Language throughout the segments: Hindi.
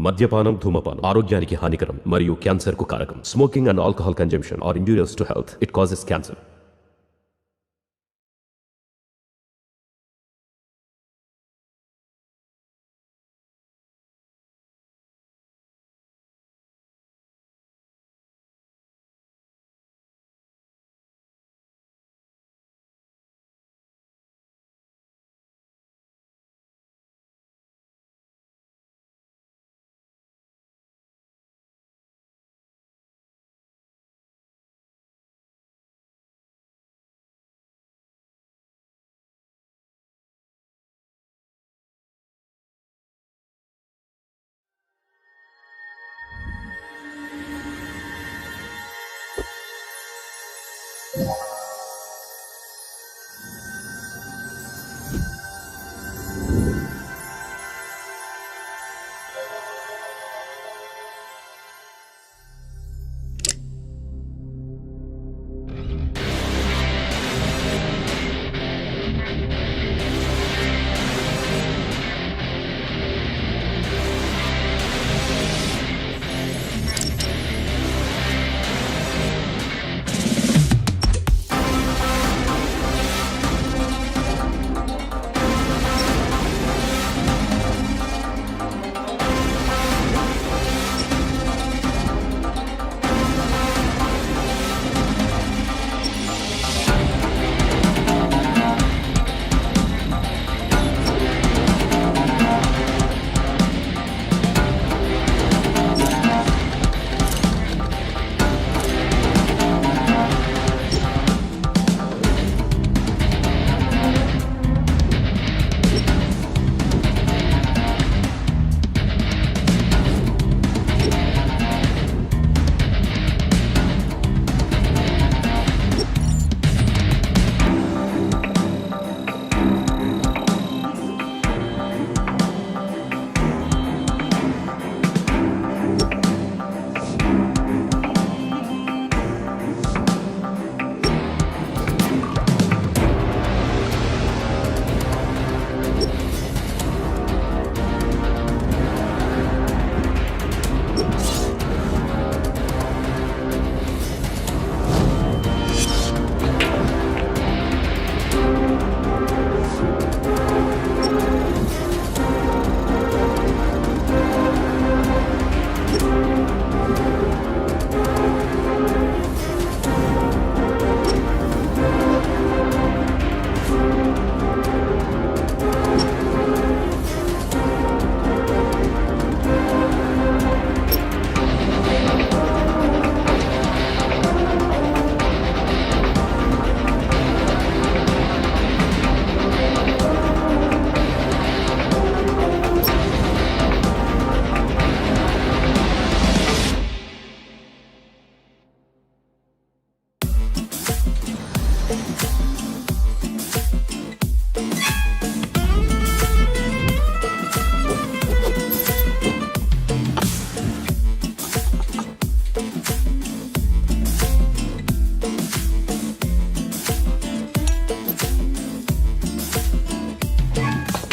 మద్యపానం ధూమపానం ఆరోగ్యానికి హానికరం మరియు క్యాన్సర్ కు కారకం. Smoking and alcohol consumption are injurious to health. It causes cancer.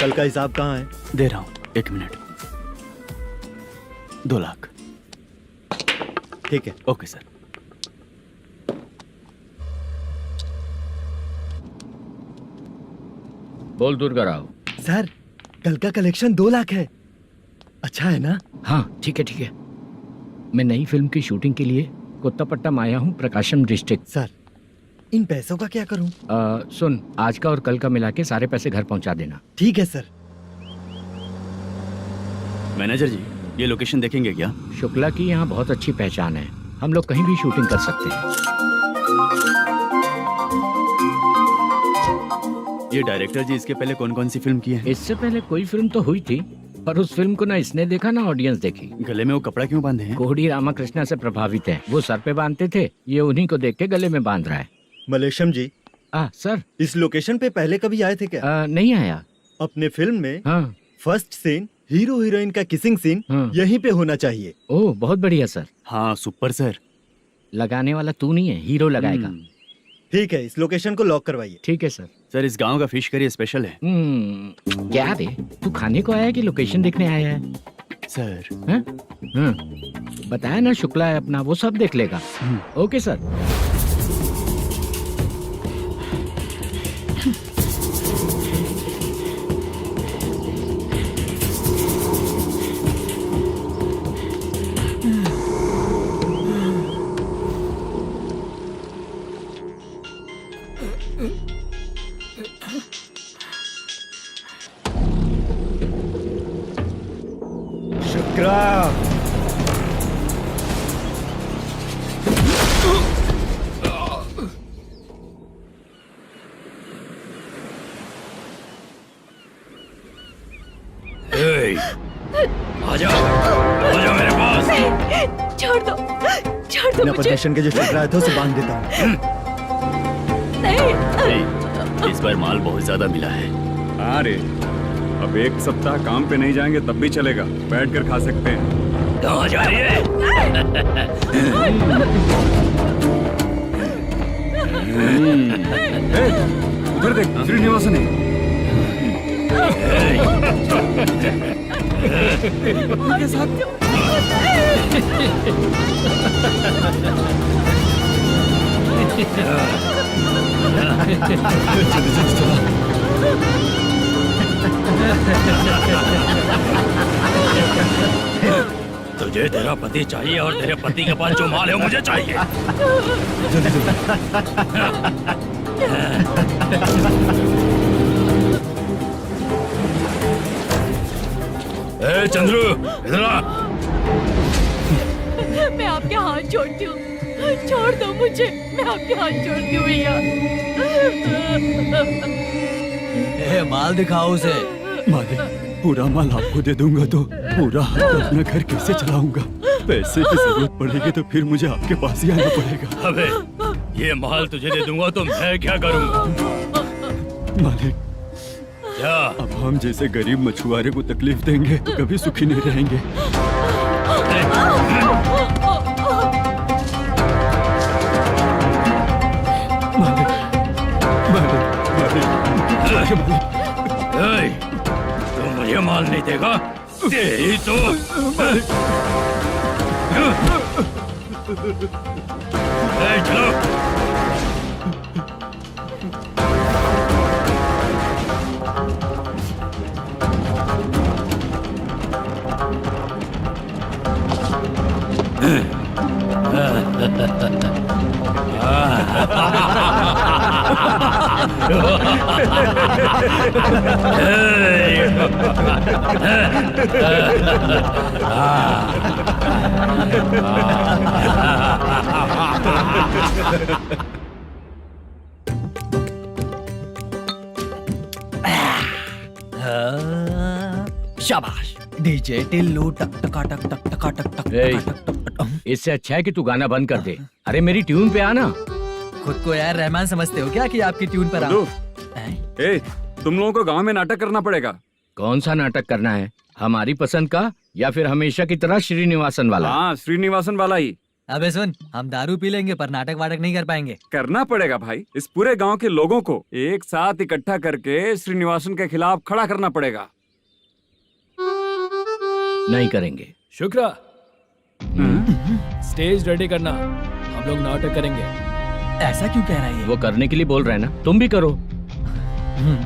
कल का हिसाब कहाँ है? दे रहा हूँ, 1 मिनट. 2 लाख. ठीक है. Okay sir. बोल दुर्गा राव. सर कल का कलेक्शन 2 लाख है. अच्छा है ना? हाँ ठीक है ठीक है. मैं नई फिल्म की शूटिंग के लिए कोत्तापट्टम आया हूँ, प्रकाशम डिस्ट्रिक्ट. सर इन पैसों का क्या करूँ? सुन, आज का और कल का मिला के सारे पैसे घर पहुँचा देना. ठीक है सर. मैनेजर जी, ये लोकेशन देखेंगे क्या? शुक्ला की यहाँ बहुत अच्छी पहचान है, हम लोग कहीं भी शूटिंग कर सकते हैं. ये डायरेक्टर जी इसके पहले कौन कौन सी फिल्म की है? इससे पहले कोई फिल्म तो हुई थी, पर उस फिल्म को ना इसने देखा ना ऑडियंस देखी. गले में वो कपड़ा क्यों बांधे हैं? कोहड़ी रामाकृष्णा से प्रभावित है. वो सर पे बांधते थे, ये उन्हीं को देख के गले में बांध रहा है. मलेशम जी, सर इस लोकेशन पे पहले कभी आए थे क्या? नहीं आया. अपने फिल्म में हाँ. फर्स्ट सीन हीरो हीरोइन का किसिंग सीन हाँ. यहीं पे होना चाहिए. ओह बहुत बढ़िया सर. हाँ सुपर सर. लगाने वाला तू नहीं है, हीरो लगाएगा. ठीक है, इस लोकेशन को लॉक करवाइए. ठीक है सर. सर इस गांव का फिश करी स्पेशल है. क्या रे, तू खाने को आया है कि लोकेशन देखने आया है? सर हैं? हाँ, बताया ना शुक्ला है अपना, वो सब देख लेगा। Okay sir. शुक्रा, आजा आजा मेरे पास। छोड़ दो बिना मुझे। परमिशन के जो शुक्रा है तो उसे बांध देता हूँ। नहीं, इस बार माल बहुत ज्यादा मिला है। हाँ रे, अब एक सप्ताह काम पे नहीं जाएंगे तब भी चलेगा, बैठ कर खा सकते हैं। कहाँ जा रही है? उधर देख, श्रीनिवासन है। उनके साथ तुझे तेरा पति चाहिए और तेरे पति के पास जो माल है वो मुझे चाहिए। ए चंद्रू, इधर आ। मैं आपके हाथ जोड़ती हूँ, छोड़ दो मुझे, मैं आपके हाथ जोड़ती हूँ भैया। माल दिखाओ उसे। मालिक, पूरा माल आपको दे दूंगा तो पूरा अपना घर कैसे चलाऊंगा? पैसे की जरूरत पड़ेगी तो फिर मुझे आपके पास ही आना पड़ेगा। अबे ये माल तुझे दे दूंगा तो मैं क्या करूंगा? मालिक, क्या? अब हम जैसे गरीब मछुआरे को तकलीफ देंगे तो कभी सुखी नहीं रहेंगे। मालिक, मालिक, मालिक, ए, तू मुझे माल नहीं देगा तेरी तो ए, चलो। शाबाश डीजे टिल्लू टक टका टक टक टका टक टक ए, टका टक टक टक। इससे अच्छा है कि तू गाना बंद कर दे। अरे मेरी ट्यून पे आना। खुद को यार रहमान समझते हो क्या कि आपकी ट्यून पर गुड्डू, हैं? ए, तुम लोगों को गांव में नाटक करना पड़ेगा। कौन सा नाटक करना है? हमारी पसंद का या फिर हमेशा की तरह श्रीनिवासन वाला? हाँ, श्रीनिवासन वाला ही अबे सुन, हम दारू पी लेंगे पर नाटक वाटक नहीं कर पाएंगे। करना पड़ेगा भाई। इस पूरे गांव के लोगों को एक साथ इकट्ठा करके श्रीनिवासन के खिलाफ खड़ा करना पड़ेगा। नहीं करेंगे। शुक्रा, स्टेज रेडी करना, हम लोग नाटक करेंगे। ऐसा क्यों कह रहा है ये? वो करने के लिए बोल रहे हैं ना, तुम भी करो।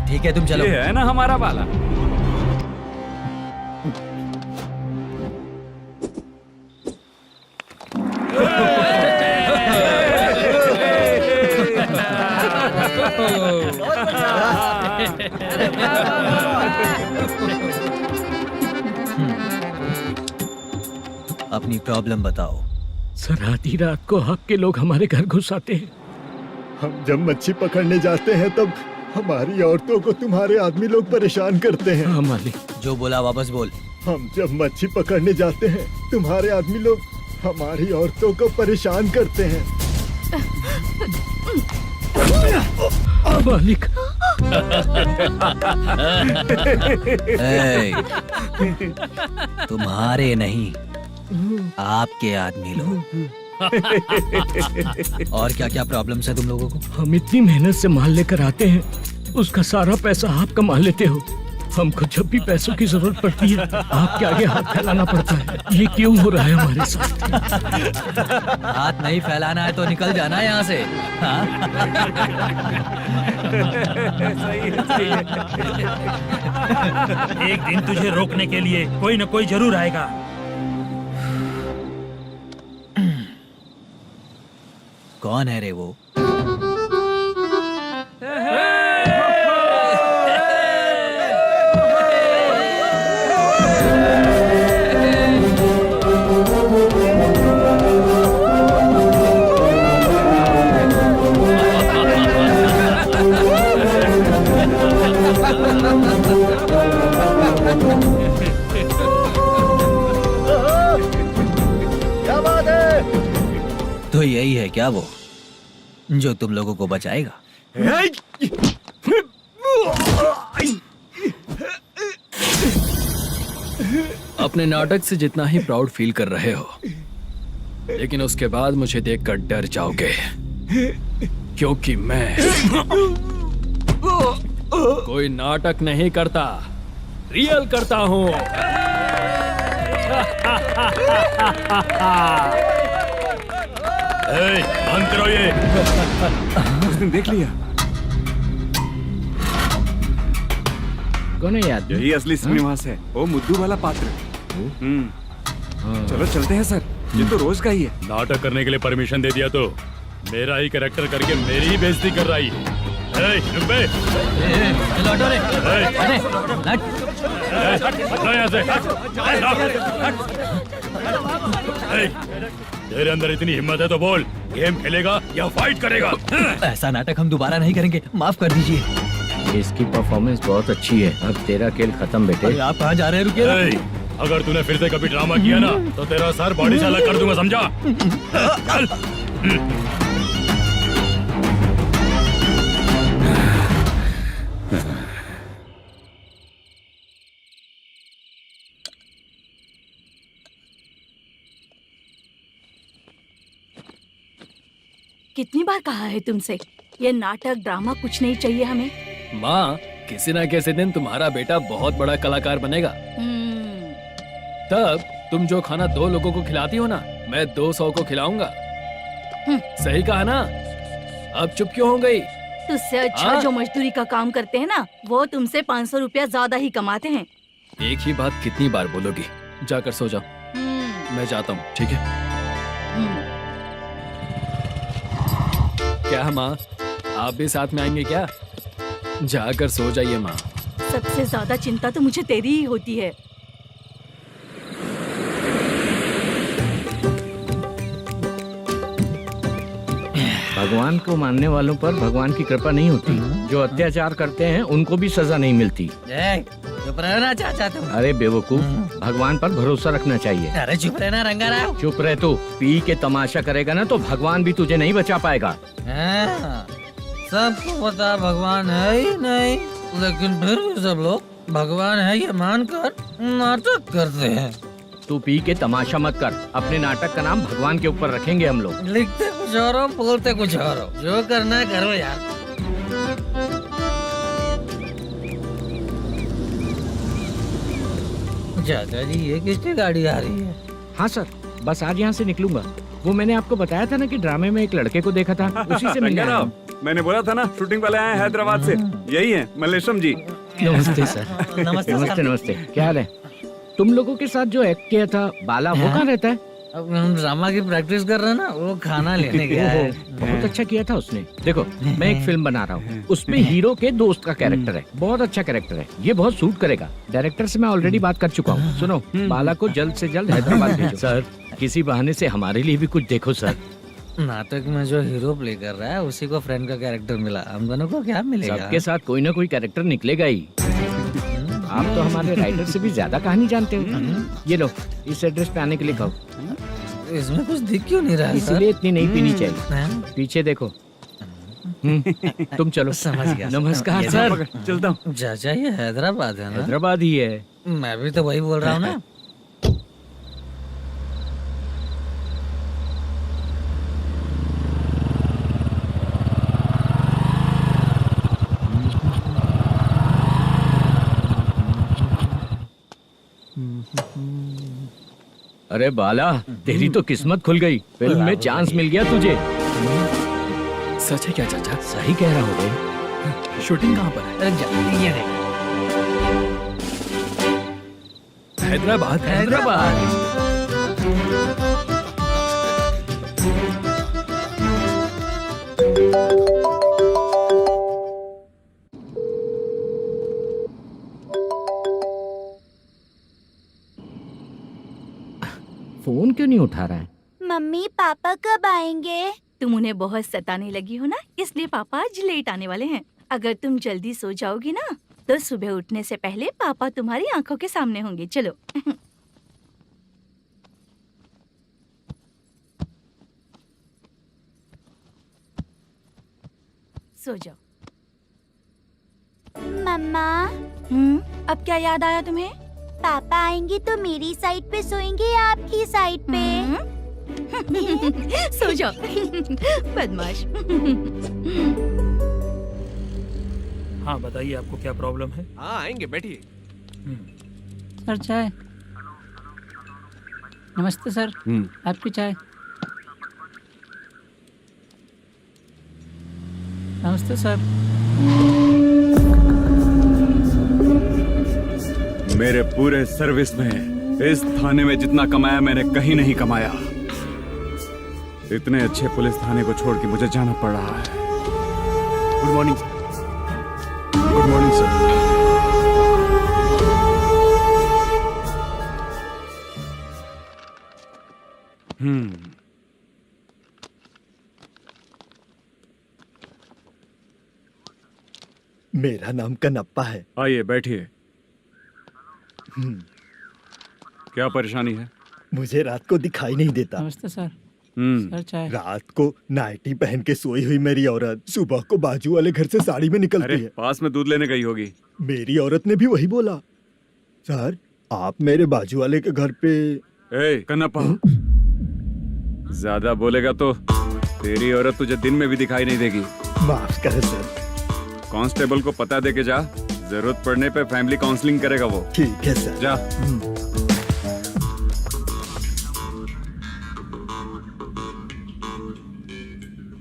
ठीक है तुम चलो। ये है ना हमारा वाला। अपनी प्रॉब्लम बताओ। सर, आधी रात को आपके लोग हमारे घर घुस आते हैं। हम जब मच्छी पकड़ने जाते हैं तब हमारी औरतों को तुम्हारे आदमी लोग परेशान करते हैं। हाँ मालिक। जो बोला वापस बोल। हम जब मच्छी पकड़ने जाते हैं तुम्हारे आदमी लोग हमारी औरतों को परेशान करते हैं। मालिक, ए, तुम्हारे नहीं, आपके आदमी लोग। और क्या क्या प्रॉब्लम्स है तुम लोगों को? हम इतनी मेहनत से माल लेकर आते हैं, उसका सारा पैसा आप कमा लेते हो। हमको जब भी पैसों की जरूरत पड़ती है आपके आगे हाथ फैलाना पड़ता है। ये क्यों हो रहा है हमारे साथ? हाथ नहीं फैलाना है तो निकल जाना है यहाँ से। हाँ? एक दिन तुझे रोकने के लिए कोई न कोई जरूर आएगा। कौन है रे वो? क्या बात है? तो यही है क्या वो जो तुम लोगों को बचाएगा? अपने नाटक से जितना ही प्राउड फील कर रहे हो, लेकिन उसके बाद मुझे देखकर डर जाओगे, क्योंकि मैं कोई नाटक नहीं करता, रियल करता हूँ। बंद करो ये। उसने देख लिया। कौन है याद? यही असली श्रीनिवास है, वो मुद्दू वाला पात्र। चलो चलते हैं सर, ये तो रोज का ही है। नाटक करने के लिए परमिशन दे दिया तो मेरा ही कैरेक्टर करके मेरी ही बेइज्जती कर रही है। रुक बे। लौटो रे। हटो यहाँ से। तेरे अंदर इतनी हिम्मत है तो बोल, गेम खेलेगा या फाइट करेगा? ऐसा नाटक हम दोबारा नहीं करेंगे, माफ कर दीजिए। इसकी परफॉर्मेंस बहुत अच्छी है। अब तेरा खेल खत्म बेटे। अरे आप कहाँ जा रहे हैं? रुकिए। अगर तूने फिर से कभी ड्रामा किया ना तो तेरा सर बॉडी से अलग कर दूंगा, समझा? चल। कितनी बार कहा है तुमसे, ये नाटक ड्रामा कुछ नहीं चाहिए हमें। माँ, किसी न किसी दिन तुम्हारा बेटा बहुत बड़ा कलाकार बनेगा। तब तुम जो खाना 2 लोगों को खिलाती हो ना, मैं 200 को खिलाऊंगा। सही कहा ना? अब चुप क्यों हो गई? तुझसे अच्छा जो मजदूरी का काम करते हैं ना, वो तुमसे 500 रुपया ज्यादा ही कमाते हैं। एक ही बात कितनी बार बोलोगी? जाकर सो जाओ। मैं जाता हूँ, ठीक है? क्या माँ, आप भी साथ में आएंगे क्या? जाकर सो जाइए माँ। सबसे ज्यादा चिंता तो मुझे तेरी ही होती है। भगवान को मानने वालों पर भगवान की कृपा नहीं होती। जो अत्याचार करते हैं उनको भी सजा नहीं मिलती। चुप रहना चाचा तुम। अरे बेवकूफ, भगवान पर भरोसा रखना चाहिए। अरे चुप रहना रंगा राव। चुप रह तू। पी के तमाशा करेगा ना तो भगवान भी तुझे नहीं बचा पाएगा। सबको पता भगवान है ही नहीं, लेकिन फिर भी सब लोग भगवान है ये मानकर नाटक करते हैं। तू पी के तमाशा मत कर। अपने नाटक का नाम भगवान के ऊपर रखेंगे हम लोग। लिखते कुछ और हो, बोलते कुछ और हो, जो करना है करो यार। चाचा जी, ये किसकी गाड़ी आ रही है? हाँ सर, बस आज यहाँ से निकलूंगा। वो मैंने आपको बताया था ना कि ड्रामे में एक लड़के को देखा था, उसी से मिलने आया हूँ। मैंने बोला था ना, शूटिंग वाले आए हैं हैदराबाद से। यही है मल्लेशम जी। नमस्ते सर। नमस्ते नमस्ते। क्या हाल है? तुम लोगों के साथ जो एक्ट किया था बाला, वो कहाँ रहता है? अब हम ड्रामा की प्रैक्टिस कर रहे हैं ना, वो खाना लेने गया है। बहुत अच्छा किया था उसने। देखो, मैं एक फिल्म बना रहा हूँ, उसमें हीरो के दोस्त का कैरेक्टर है। बहुत अच्छा कैरेक्टर है, ये बहुत सूट करेगा। डायरेक्टर से मैं ऑलरेडी बात कर चुका हूँ। सुनो, बाला को जल्द से जल्द हैदराबाद भेजो। सर, किसी बहाने से हमारे लिए भी कुछ देखो सर। नाटक में जो हीरो प्ले कर रहा है उसी को फ्रेंड का कैरेक्टर मिला, हम दोनों को क्या मिलेगा? सबके साथ कोई ना कोई कैरेक्टर निकलेगा ही। आप तो हमारे राइटर से भी ज्यादा कहानी जानते हो। ये लो, इस एड्रेस पे आने के लिए कहो। इसमें कुछ दिख क्यों नहीं रहा? इसलिए इतनी नहीं पीनी चाहिए। पीछे देखो। तुम चलो। समझ गया। नमस्कार सर। चलता हूँ। चाचा, ये हैदराबाद है ना? हैदराबाद ही है। मैं भी तो वही बोल रहा हूँ ना। अरे बाला, तेरी तो किस्मत खुल गई, फिल्म में चांस मिल गया तुझे। सच है क्या चाचा? सही कह रहा हूँ भाई। शूटिंग कहाँ पर है? रुक जा, ये देख। हैदराबाद। हैदराबाद। फोन क्यों नहीं उठा रहा है? मम्मी पापा कब आएंगे? तुम उन्हें बहुत सताने लगी हो ना, इसलिए पापा आज लेट आने वाले हैं। अगर तुम जल्दी सो जाओगी ना तो सुबह उठने से पहले पापा तुम्हारी आंखों के सामने होंगे। चलो। सो जाओ। मम्मा, अब क्या याद आया तुम्हें? पापा आएंगे तो मेरी साइड पे सोएंगे या आपकी साइड पे? सो जाओ। बदमाश। हाँ बताइए, आपको क्या प्रॉब्लम है? हाँ आएंगे, बैठिए। सर चाय। नमस्ते सर, आपकी चाय। नमस्ते सर। मेरे पूरे सर्विस में इस थाने में जितना कमाया मैंने कहीं नहीं कमाया। इतने अच्छे पुलिस थाने को छोड़ के मुझे जाना पड़ रहा है। Good morning sir. Good morning sir. मेरा नाम कनप्पा है। आइए बैठिए। क्या परेशानी है? मुझे रात को दिखाई नहीं देता। नमस्ते सर। सर चाय। रात को नाइटी पहन के सोई हुई मेरी औरत सुबह को बाजू वाले घर से साड़ी में निकलती अरे है। पास में दूध लेने गई होगी। मेरी औरत ने भी वही बोला। सर, आप मेरे बाजू वाले के घर पे। ए कन्नप्पा, ज्यादा बोलेगा तो तेरी औरत तुझे दिन में भी दिखाई नहीं देगी। माफ करें सर। कांस्टेबल को पता दे के जा, जरूरत पड़ने पे फैमिली काउंसलिंग करेगा वो। ठीक है सर। जा।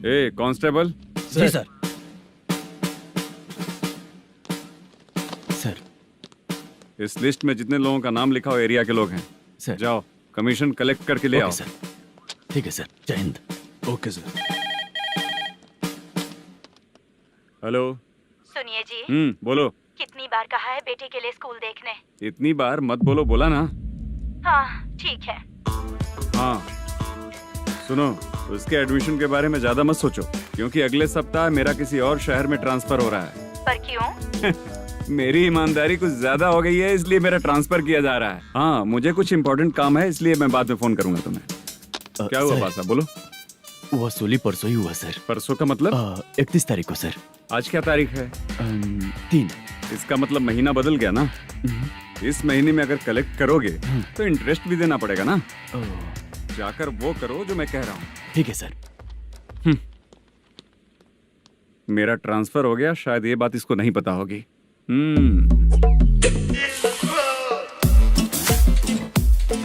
ए कांस्टेबल। जी सर। सर, इस लिस्ट में जितने लोगों का नाम लिखा हो एरिया के लोग हैं। सर। जाओ कमीशन कलेक्ट करके ले आओ। सर। ठीक है सर। जय हिंद। Okay sir. हेलो। सुनिए जी। बोलो। कितनी बार कहा है बेटे के लिए स्कूल देखने? इतनी बार मत बोलो, बोला ना। हाँ ठीक है। हाँ सुनो, उसके एडमिशन के बारे में ज्यादा मत सोचो, क्योंकि अगले सप्ताह मेरा किसी और शहर में ट्रांसफर हो रहा है। पर क्यों? मेरी ईमानदारी कुछ ज्यादा हो गई है, इसलिए मेरा ट्रांसफर किया जा रहा है। हाँ मुझे कुछ इम्पोर्टेंट काम है, इसलिए मैं बाद में फोन करूंगा तुम्हें। क्या हुआ पासा, बोलो। वसूली परसों ही हुआ सर। परसों का मतलब? 31 तारीख को सर। आज क्या तारीख है? 3। इसका मतलब महीना बदल गया ना। इस महीने में अगर कलेक्ट करोगे तो इंटरेस्ट भी देना पड़ेगा ना। जाकर वो करो जो मैं कह रहा हूँ। ठीक है सर। मेरा ट्रांसफर हो गया, शायद ये बात इसको नहीं पता होगी।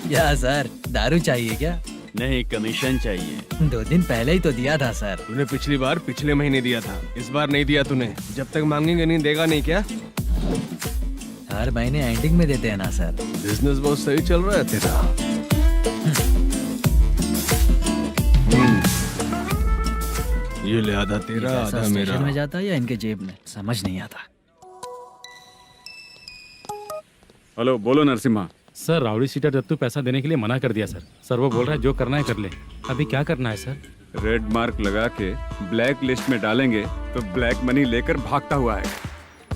क्या सर, दारू चाहिए क्या? नहीं, कमीशन चाहिए। 2 दिन पहले ही तो दिया था सर। तूने पिछली बार पिछले महीने दिया था, इस बार नहीं दिया तूने। जब तक मांगेंगे नहीं देगा नहीं क्या? हर महीने एंडिंग में देते हैं ना सर। बिजनेस बहुत सही चल रहा है तेरा। ये ले आधा तेरा, पैसा आधा मेरा। स्टेशन में जाता है या इनके जेब में, समझ नहीं आता। हेलो, बोलो Narasimha. Sir, rowdy seater Dattu पैसा देने के लिए मना कर दिया सर। सर वो बोल रहा है जो करना है कर ले। अभी क्या करना है सर? रेड मार्क लगा के ब्लैक लिस्ट में डालेंगे तो ब्लैक मनी लेकर भागता हुआ है।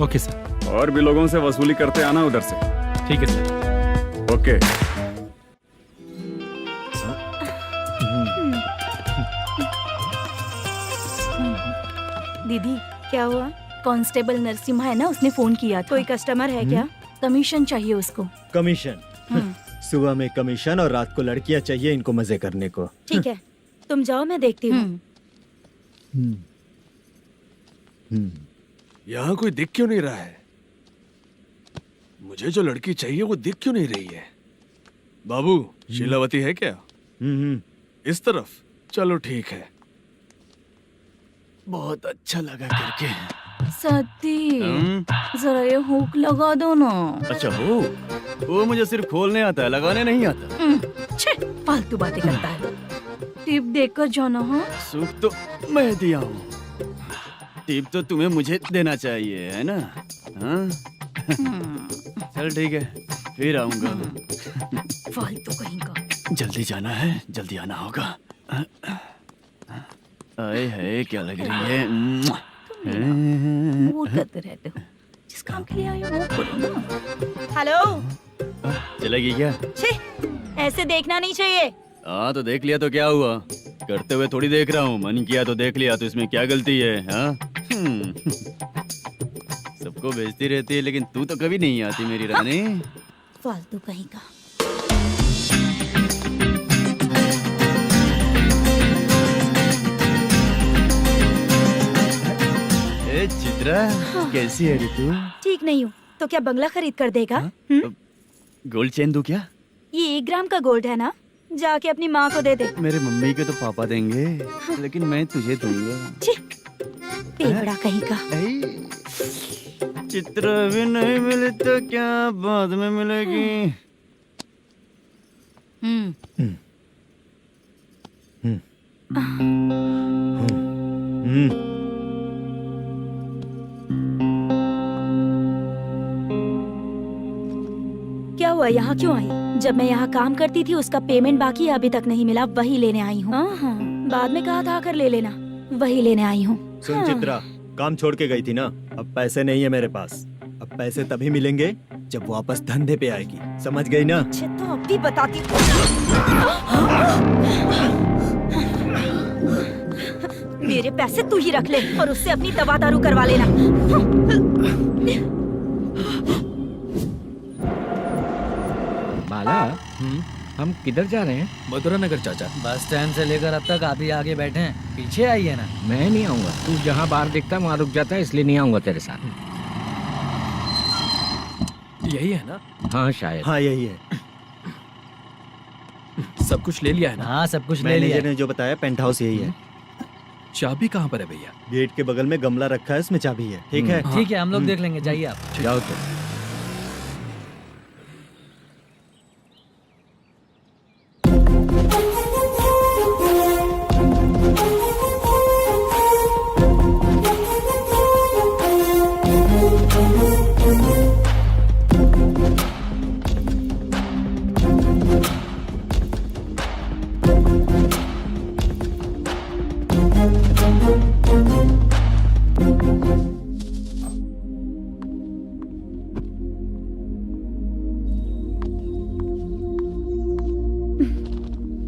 Okay sir. और भी लोगों से वसूली करते आना उधर से। ठीक है सर। ओके। दीदी क्या हुआ? कांस्टेबल नरसिम्हा है ना, उसने फोन किया। कोई कस्टमर है क्या? कमीशन चाहिए उसको। कमीशन? सुबह में कमीशन और रात को लड़कियां चाहिए इनको मजे करने को। ठीक है, तुम जाओ, मैं देखती हूँ। यहाँ कोई दिख क्यों नहीं रहा है? मुझे जो लड़की चाहिए वो दिख क्यों नहीं रही है? बाबू शीलावती है क्या? इस तरफ चलो ठीक है। बहुत अच्छा लगा करके। सती जरा ये हुक लगा दो ना। अच्छा वो मुझे सिर्फ खोलने आता है, लगाने नहीं आता। छे, फालतू बातें करता है। टिप देकर जाना। हाँ सुख तो मैं दिया हूँ, टिप तो तुम्हें मुझे देना चाहिए, है ना? हाँ? चल ठीक है, फिर आऊंगा। फालतू कहीं का। जल्दी जाना है, जल्दी आना होगा। आए है क्या लग रही है। मूड करते रहते हो। जिस काम के लिए आए हो वो करो ना। हेलो, चलेगी क्या? छी, ऐसे देखना नहीं चाहिए। हाँ तो देख लिया तो क्या हुआ, करते हुए थोड़ी देख रहा हूँ। मन किया तो देख लिया, तो इसमें क्या गलती है? हाँ? सबको भेजती रहती है, लेकिन तू तो कभी नहीं आती मेरी रानी। फालतू कहीं का। ए चित्रा, कैसी है रे तू? ठीक नहीं हूँ तो क्या बंगला खरीद कर देगा? गोल्ड चेन दूं क्या? ये 1 ग्राम का गोल्ड है ना, जाके अपनी माँ को दे दे। मेरे मम्मी के तो पापा देंगे, लेकिन मैं तुझे दूंगा। पेवड़ा कहीं का। चित्रा भी नहीं मिली तो क्या बाद में मिलेगी? क्या हुआ, यहाँ क्यों आई? जब मैं यहाँ काम करती थी उसका पेमेंट बाकी अभी तक नहीं मिला, वही लेने आई हूँ। बाद में कहा था आकर ले लेना, वही लेने आई हूँ। सुन चित्रा, काम छोड़ के गई थी ना, अब पैसे नहीं है मेरे पास। अब पैसे तभी मिलेंगे जब वापस धंधे पे आएगी, समझ गई ना? अच्छा तो अब भी बताती। मेरे पैसे तू ही रख ले और उससे अपनी दवा दारू करवा लेना। बाला, हम किधर जा रहे हैं? मथुरा नगर चाचा। बस स्टैंड से लेकर अब तक आप ही आगे बैठे हैं, पीछे आइए ना। मैं नहीं आऊंगा, तू जहाँ बाहर दिखता वहाँ रुक जाता है, इसलिए नहीं आऊंगा तेरे साथ। यही है ना? हाँ शायद। हाँ यही है। सब कुछ ले लिया है ना? हाँ सब कुछ ले लिया। मैनेजर ने जो बताया पेंट हाउस यही है। चाबी कहाँ पर है भैया? गेट के बगल में गमला रखा है, इसमें चाबी है। ठीक है? ठीक है, हम लोग देख लेंगे, जाइए आप। जाओ तो।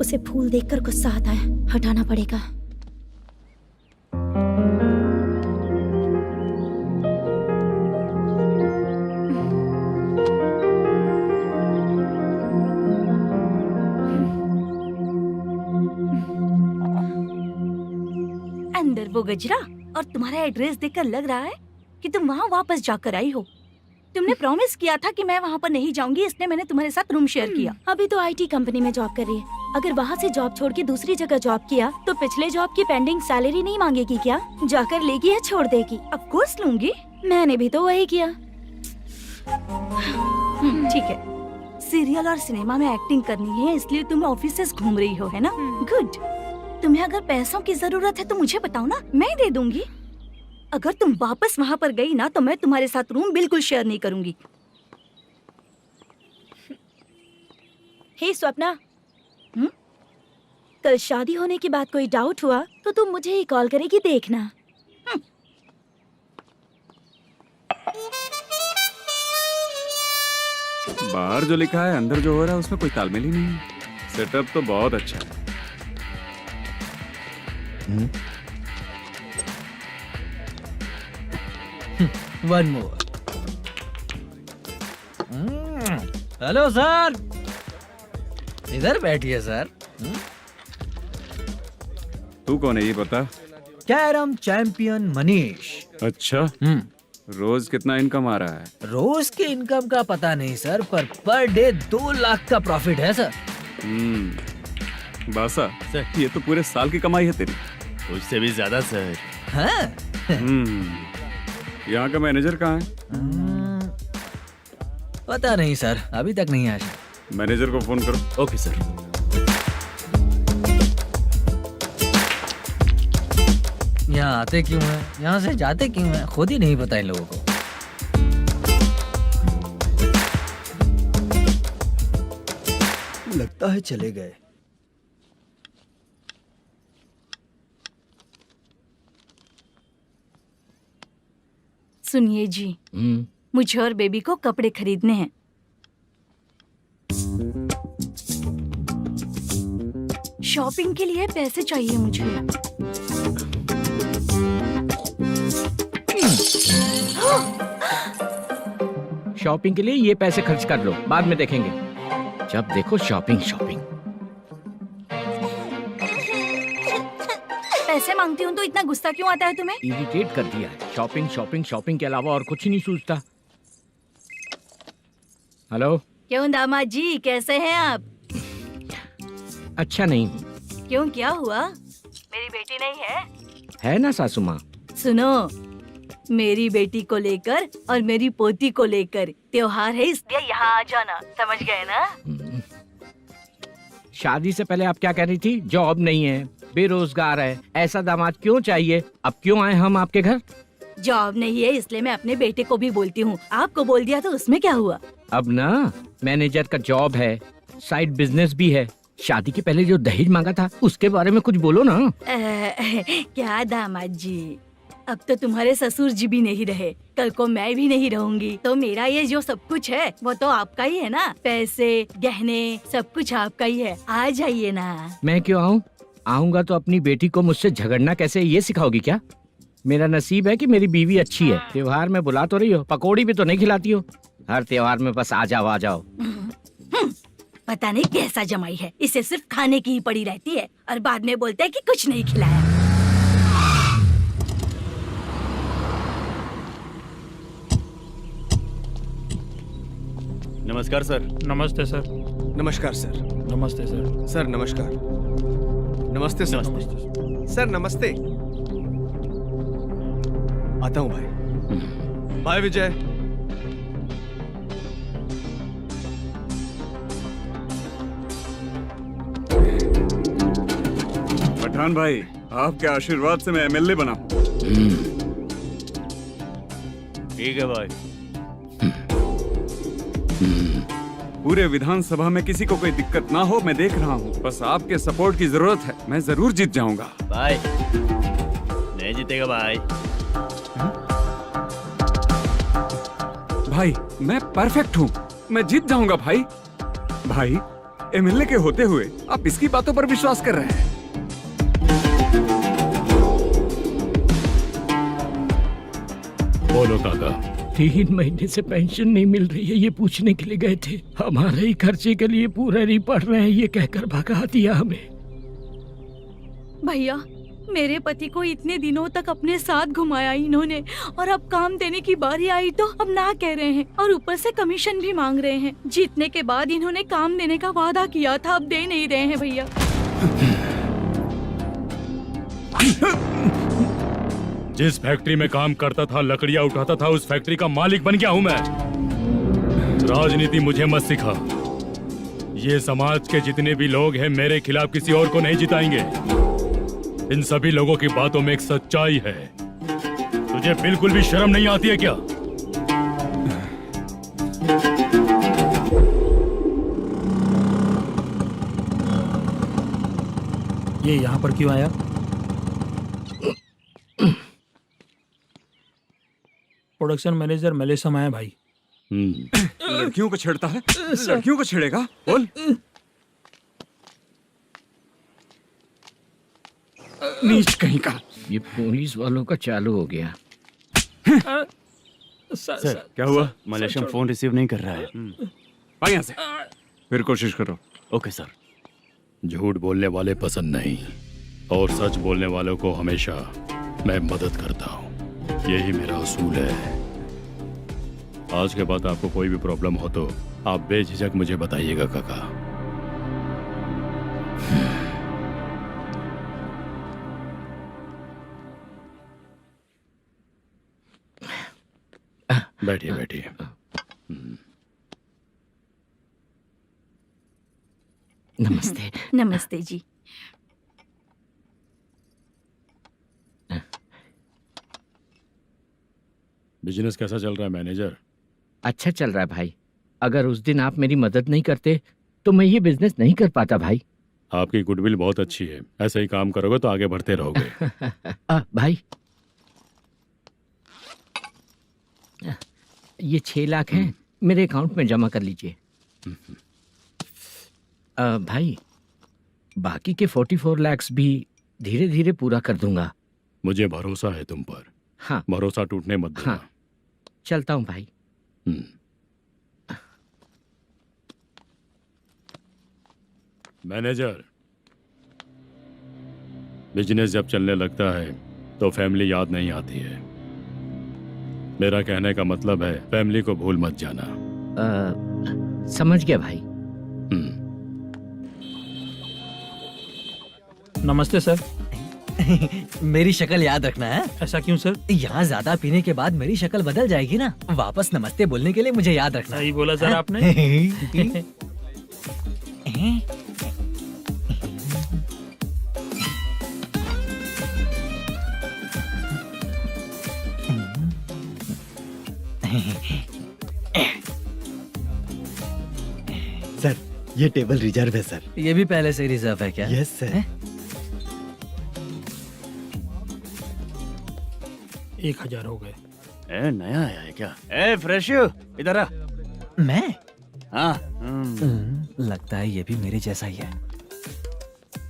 उसे फूल देखकर गुस्सा आता है, हटाना पड़ेगा। अंदर वो गजरा और तुम्हारा एड्रेस देखकर लग रहा है कि तुम वहाँ वापस जाकर आई हो। तुमने प्रॉमिस किया था कि मैं वहाँ पर नहीं जाऊंगी, इसलिए मैंने तुम्हारे साथ रूम शेयर किया। अभी तो आईटी कंपनी में जॉब कर रही है। अगर वहाँ से जॉब छोड़ के दूसरी जगह जॉब किया तो पिछले जॉब की पेंडिंग सैलरी नहीं मांगेगी क्या? जाकर लेगी या छोड़ देगी? ऑफ कोर्स लूंगी। मैंने भी तो वही किया। ठीक है, सीरियल और सिनेमा में एक्टिंग करनी है, इसलिए तुम ऑफिसेस घूम रही हो, है ना? गुड। तुम्हें अगर पैसों की जरूरत है तो मुझे बताओ ना, मैं दे दूंगी। अगर तुम वापस वहाँ पर गई ना तो मैं तुम्हारे साथ रूम बिल्कुल शेयर नहीं करूंगी। हे स्वप्ना, कल शादी होने की बात कोई डाउट हुआ तो तुम मुझे ही कॉल करेगी, देखना। बाहर जो लिखा है अंदर जो हो रहा है उसमें कोई तालमेल ही नहीं है। सेटअप तो बहुत अच्छा है। One more. हेलो सर, इधर बैठिए सर। तू कौन है ये बता? Carrom champion Manish. अच्छा, रोज कितना इनकम आ रहा है? रोज के इनकम का पता नहीं सर, पर डे 2 लाख का प्रॉफिट है सर। बासा ये तो पूरे साल की कमाई है तेरी। उससे भी ज्यादा सर। हाँ? यहाँ का मैनेजर कहाँ है? पता नहीं सर, अभी तक नहीं आया। मैनेजर को फोन करो। Okay sir. यहाँ आते क्यों हैं, यहाँ से जाते क्यों हैं, खुद ही नहीं पता इन लोगों को। लगता है चले गए। सुनिए जी, मुझे और बेबी को कपड़े खरीदने हैं। शॉपिंग के लिए पैसे चाहिए मुझे। शॉपिंग के लिए ये पैसे खर्च कर लो, बाद में देखेंगे। जब देखो शॉपिंग शॉपिंग। पैसे मांगती हूँ तो इतना गुस्सा क्यों आता है तुम्हें? इरिटेट कर दिया है। शॉपिंग शॉपिंग शॉपिंग के अलावा और कुछ नहीं सूझता। हेलो। क्यों दामाद जी, कैसे हैं आप? अच्छा नहीं। क्यों, क्या हुआ? मेरी बेटी नहीं है? है ना सासू माँ। सुनो, मेरी बेटी को लेकर और मेरी पोती को लेकर त्योहार है, इसलिए यहाँ आ जाना, समझ गए ना? शादी से पहले आप क्या कह रही थी? जॉब नहीं है, बेरोजगार है, ऐसा दामाद क्यों चाहिए? अब क्यों आए हम आपके घर? जॉब नहीं है इसलिए मैं अपने बेटे को भी बोलती हूँ। आपको बोल दिया तो उसमें क्या हुआ? अब ना मैनेजर का जॉब है, साइड बिजनेस भी है। शादी के पहले जो दहेज मांगा था उसके बारे में कुछ बोलो ना। क्या दामाद जी, अब तो तुम्हारे ससुर जी भी नहीं रहे, कल को मैं भी नहीं रहूंगी, तो मेरा ये जो सब कुछ है वो तो आपका ही है ना। पैसे, गहने, सब कुछ आपका ही है। आ जाइए ना। मैं क्यों आऊँ? आऊंगा तो अपनी बेटी को मुझसे झगड़ना कैसे ये सिखाओगी क्या? मेरा नसीब है कि मेरी बीवी अच्छी है। त्योहार में बुला तो रही हो, पकौड़ी भी तो नहीं खिलाती हो। हर त्योहार में बस आ जाओ आ जाओ। पता नहीं कैसा जमाई है, इसे सिर्फ खाने की ही पड़ी रहती है और बाद में बोलते हैं कि कुछ नहीं खिलाया। नमस्कार सर। नमस्ते सर। नमस्कार सर। नमस्ते सर। सर नमस्कार। नमस्ते सर। सर नमस्ते। आता हूँ भाई। बाय विजय। पठान भाई, आपके आशीर्वाद से मैं एमएलए बना। ठीक है भाई। पूरे विधानसभा में किसी को कोई दिक्कत ना हो, मैं देख रहा हूँ। बस आपके सपोर्ट की जरूरत है, मैं जरूर जीत जाऊंगा। भाई नहीं जीतेगा भाई। भाई मैं परफेक्ट हूँ, मैं जीत जाऊंगा भाई। भाई एमएलए के होते हुए आप इसकी बातों पर विश्वास कर रहे हैं? बोलो काका। 3 महीने से पेंशन नहीं मिल रही है, ये पूछने के लिए गए थे। हमारे ही खर्चे के लिए पूरा नहीं पड़ रहे हैं, ये कहकर भगा दिया हमें। भैया, मेरे पति को इतने दिनों तक अपने साथ घुमाया इन्होंने, और अब काम देने की बारी आई तो अब ना कह रहे हैं और ऊपर से कमीशन भी मांग रहे हैं। जीतने के बाद इन्होंने काम देने का वादा किया था, अब दे नहीं रहे हैं भैया। जिस फैक्ट्री में काम करता था, लकड़ियां उठाता था, उस फैक्ट्री का मालिक बन गया हूं मैं। राजनीति मुझे मत सिखा। ये समाज के जितने भी लोग हैं मेरे खिलाफ किसी और को नहीं जिताएंगे। इन सभी लोगों की बातों में एक सच्चाई है। तुझे बिल्कुल भी शर्म नहीं आती है क्या? ये यहाँ पर क्यों आया? प्रोडक्शन मैनेजर मलेशम आया भाई। लड़कियों को छेड़ता है, लड़कियों को छेड़ेगा? बोल। नीच कहीं का। ये पुलिस वालों का चालू हो गया। सर क्या हुआ? मलेशियन फोन रिसीव नहीं कर रहा है। भाई यहाँ से फिर कोशिश करो। Okay sir. झूठ बोलने वाले पसंद नहीं, और सच बोलने वालों को हमेशा मैं मदद करता हूँ। यही मेरा असूल है। आज के बाद आपको कोई भी प्रॉब्लम हो तो आप बेझिझक मुझे बताइएगा काका। बैठिए बैठिए। नमस्ते। नमस्ते जी। बिजनेस कैसा चल रहा है मैनेजर? अच्छा चल रहा है भाई। अगर उस दिन आप मेरी मदद नहीं करते तो मैं ये बिजनेस नहीं कर पाता भाई। आपकी गुडविल बहुत अच्छी है, ऐसे ही काम करोगे तो आगे बढ़ते रहोगे। भाई ये 6 लाख हैं, मेरे अकाउंट में जमा कर लीजिए। भाई बाकी के 44 लाख भी धीरे धीरे पूरा कर दूंगा। मुझे भरोसा है तुम पर। हाँ भरोसा टूटने मत देना। हाँ चलता हूँ भाई। मैनेजर, बिजनेस जब चलने लगता है तो फैमिली याद नहीं आती है। मेरा कहने का मतलब है फैमिली को भूल मत जाना। समझ गया भाई। नमस्ते सर। मेरी शक्ल याद रखना है। ऐसा क्यों सर? यहाँ ज्यादा पीने के बाद मेरी शक्ल बदल जाएगी ना। वापस नमस्ते बोलने के लिए मुझे याद रखना। सही बोला सर आपने। सर ये टेबल रिजर्व है सर। ये भी पहले से रिजर्व है क्या? Yes sir. 1000 हो गए। ए नया आया है क्या? ए फ्रेश इधर आ। मैं? हाँ। लगता है ये भी मेरे जैसा ही है।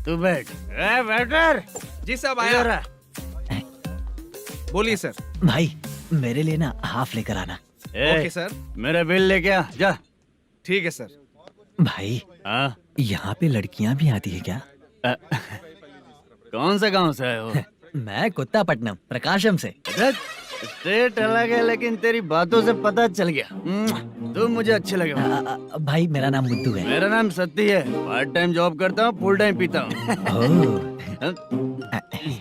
तू बैठ। ए वेटर। जी साहब आया। बोलिए सर। भाई मेरे लिए ना हाफ लेकर आना। Okay sir. मेरा बिल लेके आ जा। ठीक है सर। भाई हाँ यहाँ पे लड़कियाँ भी आती है क्या? कौन सा गांव से आए हो? मैं कुत्तापट्टनम प्रकाशम से। स्टेट अलग है लेकिन तेरी बातों से पता चल गया तुम मुझे अच्छे लगे हो। भाई मेरा नाम मुद्दू है। मेरा नाम सत्ती है। पार्ट टाइम जॉब करता हूँ, फुल टाइम पीता हूँ। इस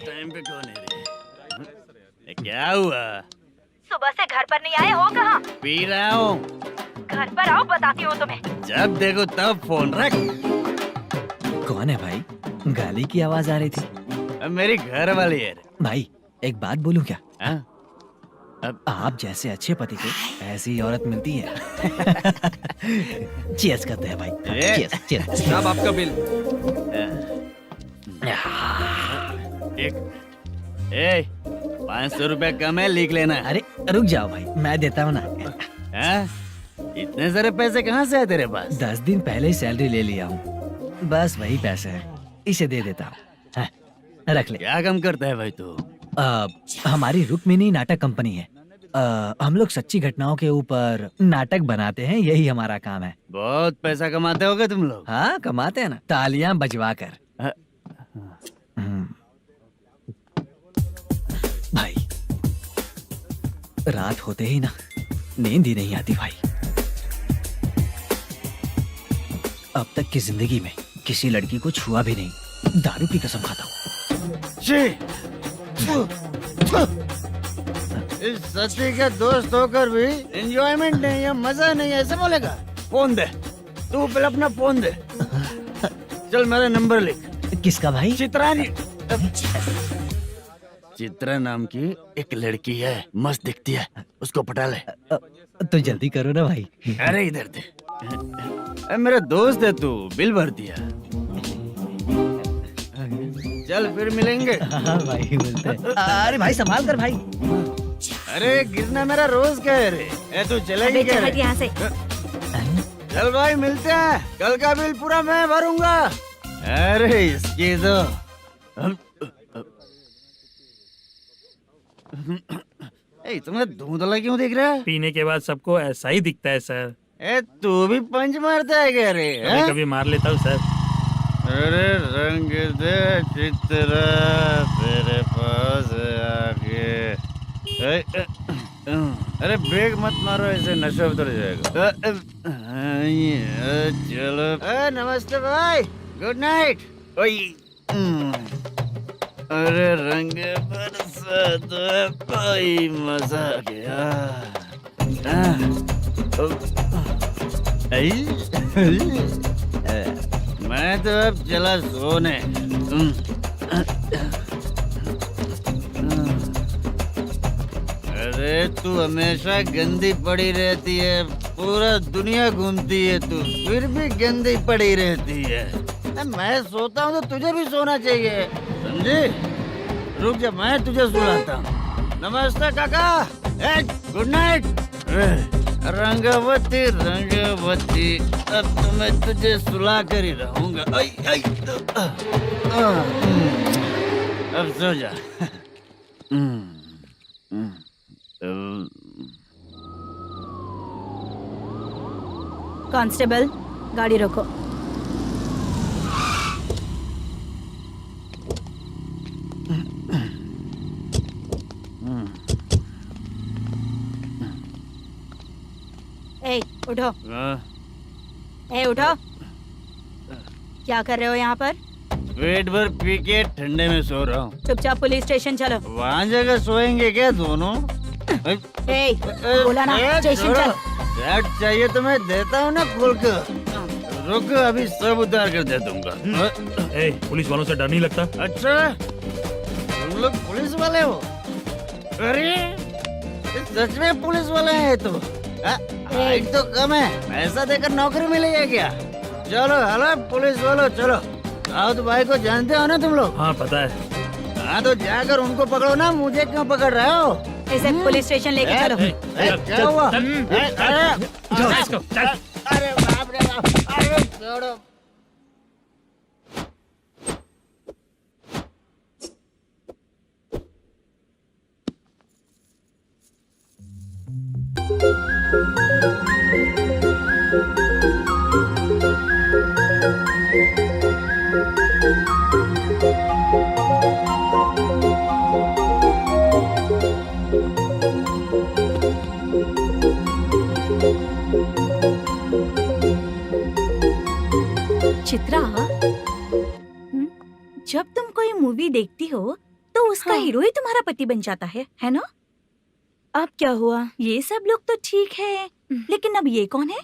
टाइम पे कौन है रे? क्या हुआ? सुबह से घर पर नहीं आए हो? कहाँ? पी रहा हूँ। घर पर आओ, बताती हूँ तुम्हें। जब देखो तब फोन रख। कौन है भाई? गाली की आवाज आ रही थी। मेरी घर वाली है। भाई एक बात बोलूं क्या? अब आप जैसे अच्छे पति को ऐसी औरत मिलती है। चीयर्स करते हैं भाई। Cheers cheers. साहब आपका बिल। एक 500 रुपया कम है, लिख लेना। अरे रुक जाओ भाई, मैं देता हूँ ना। इतने सारे पैसे कहाँ से है तेरे पास? 10 दिन पहले ही सैलरी ले लिया हूँ, बस वही पैसे हैं, इसे दे देता हूँ। रख ले। क्या काम करता है भाई तू? हमारी रुक्मिनी नाटक कंपनी है। हम लोग सच्ची घटनाओं के ऊपर नाटक बनाते हैं, यही हमारा काम है। बहुत पैसा कमाते होगे तुम लोग। हाँ कमाते हैं ना, तालियां बजवा कर। भाई रात होते ही ना नींद ही नहीं आती भाई। अब तक की जिंदगी में किसी लड़की को छुआ भी नहीं, दारू की कसम खाता हूँ। इस सच्ची का दोस्त होकर भी एंजॉयमेंट नहीं है, मजा नहीं है, ऐसे बोलेगा? फोन दे, तू पहले अपना फोन दे। चल मेरा नंबर लिख। किसका भाई? चित्रानी। चित्रा नाम की एक लड़की है, मस्त दिखती है, उसको पटा ले। तो जल्दी करो ना भाई। अरे इधर दे। मेरा दोस्त है तू, बिल भर दिया। चल फिर मिलेंगे। हाँ भाई मिलते हैं। अरे भाई संभाल कर भाई। अरे गिरना मेरा रोज का है रे। तू चलेगी क्या रे? यहाँ से। चल भाई मिलते हैं, कल का बिल पूरा मैं भरूंगा। अरे इसकी तो तुम्हें धुंधला क्यों दिख रहा है? पीने के बाद सबको ऐसा ही दिखता है सर। तू भी पंच मारता है क्या रे? कभी कभी मार लेता हूँ सर। अरे रंग दे चित्रा तेरे पास आके। अरे ब्रेक मत मारो, ऐसे नशा उतर जाएगा। चलो। नमस्ते भाई, गुड नाइट। अरे रंग बरसात भाई, मजा आ गया। मैं तो अब चला सोने। अरे तू हमेशा गंदी पड़ी रहती है, पूरा दुनिया घूमती है तू, फिर भी गंदी पड़ी रहती है। मैं सोता हूँ तो तुझे भी सोना चाहिए, समझी? रुक जा, मैं तुझे सुलाता हूँ। नमस्ते काका, गुड नाइट। रंगवती रंगवती, अब तो मैं तुझे सुला कर ही रहूंगा। अब सो जा। कांस्टेबल, गाड़ी रोको। ए, उठो। ए, उठो। क्या कर रहे हो यहाँ पर? पेट भर पी के ठंडे में सो रहा हूँ। चुपचाप पुलिस स्टेशन चलो। वहाँ जगह सोएंगे क्या दोनों? ए, बोला ना, स्टेशन चल। शर्ट चाहिए तो मैं देता हूँ ना खोल कर। रुक, अभी सब उतार कर दे दूंगा। पुलिस वालों से डर नहीं लगता? अच्छा, तुम लोग पुलिस वाले हो? अरे सच में पुलिस वाले हैं तो? हाइट तो कम है, पैसा देकर नौकरी मिलेगी क्या? चलो हेलो पुलिस वालों, चलो। साउथ भाई को जानते हो ना तुम लोग? हाँ पता है। हाँ तो जाकर उनको पकड़ो ना, मुझे क्यों पकड़ रहे हो? इसे पुलिस स्टेशन लेके चलो। क्या हुआ? अरे बाप रे बाप, अरे छोड़ो। चित्रा, जब तुम कोई मूवी देखती हो तो उसका हीरो ही तुम्हारा पति बन जाता है ना? अब क्या हुआ? ये सब लोग तो ठीक है, लेकिन अब ये कौन है?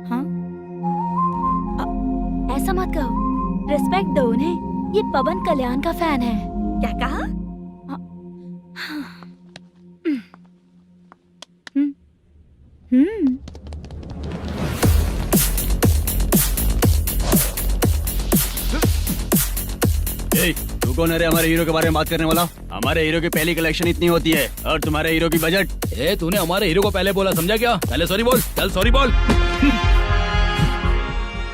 हाँ? ऐसा मत कहो, रिस्पेक्ट दो उन्हें। ये पवन कल्याण का फैन है। क्या कहा? तू कौन है रे हमारे हीरो के बारे में बात करने वाला? हमारे हीरो की पहली कलेक्शन इतनी होती है और तुम्हारे हीरो की बजट। तूने हमारे हीरो को पहले बोला, समझा क्या? पहले सॉरी बोल, चल सॉरी बोल।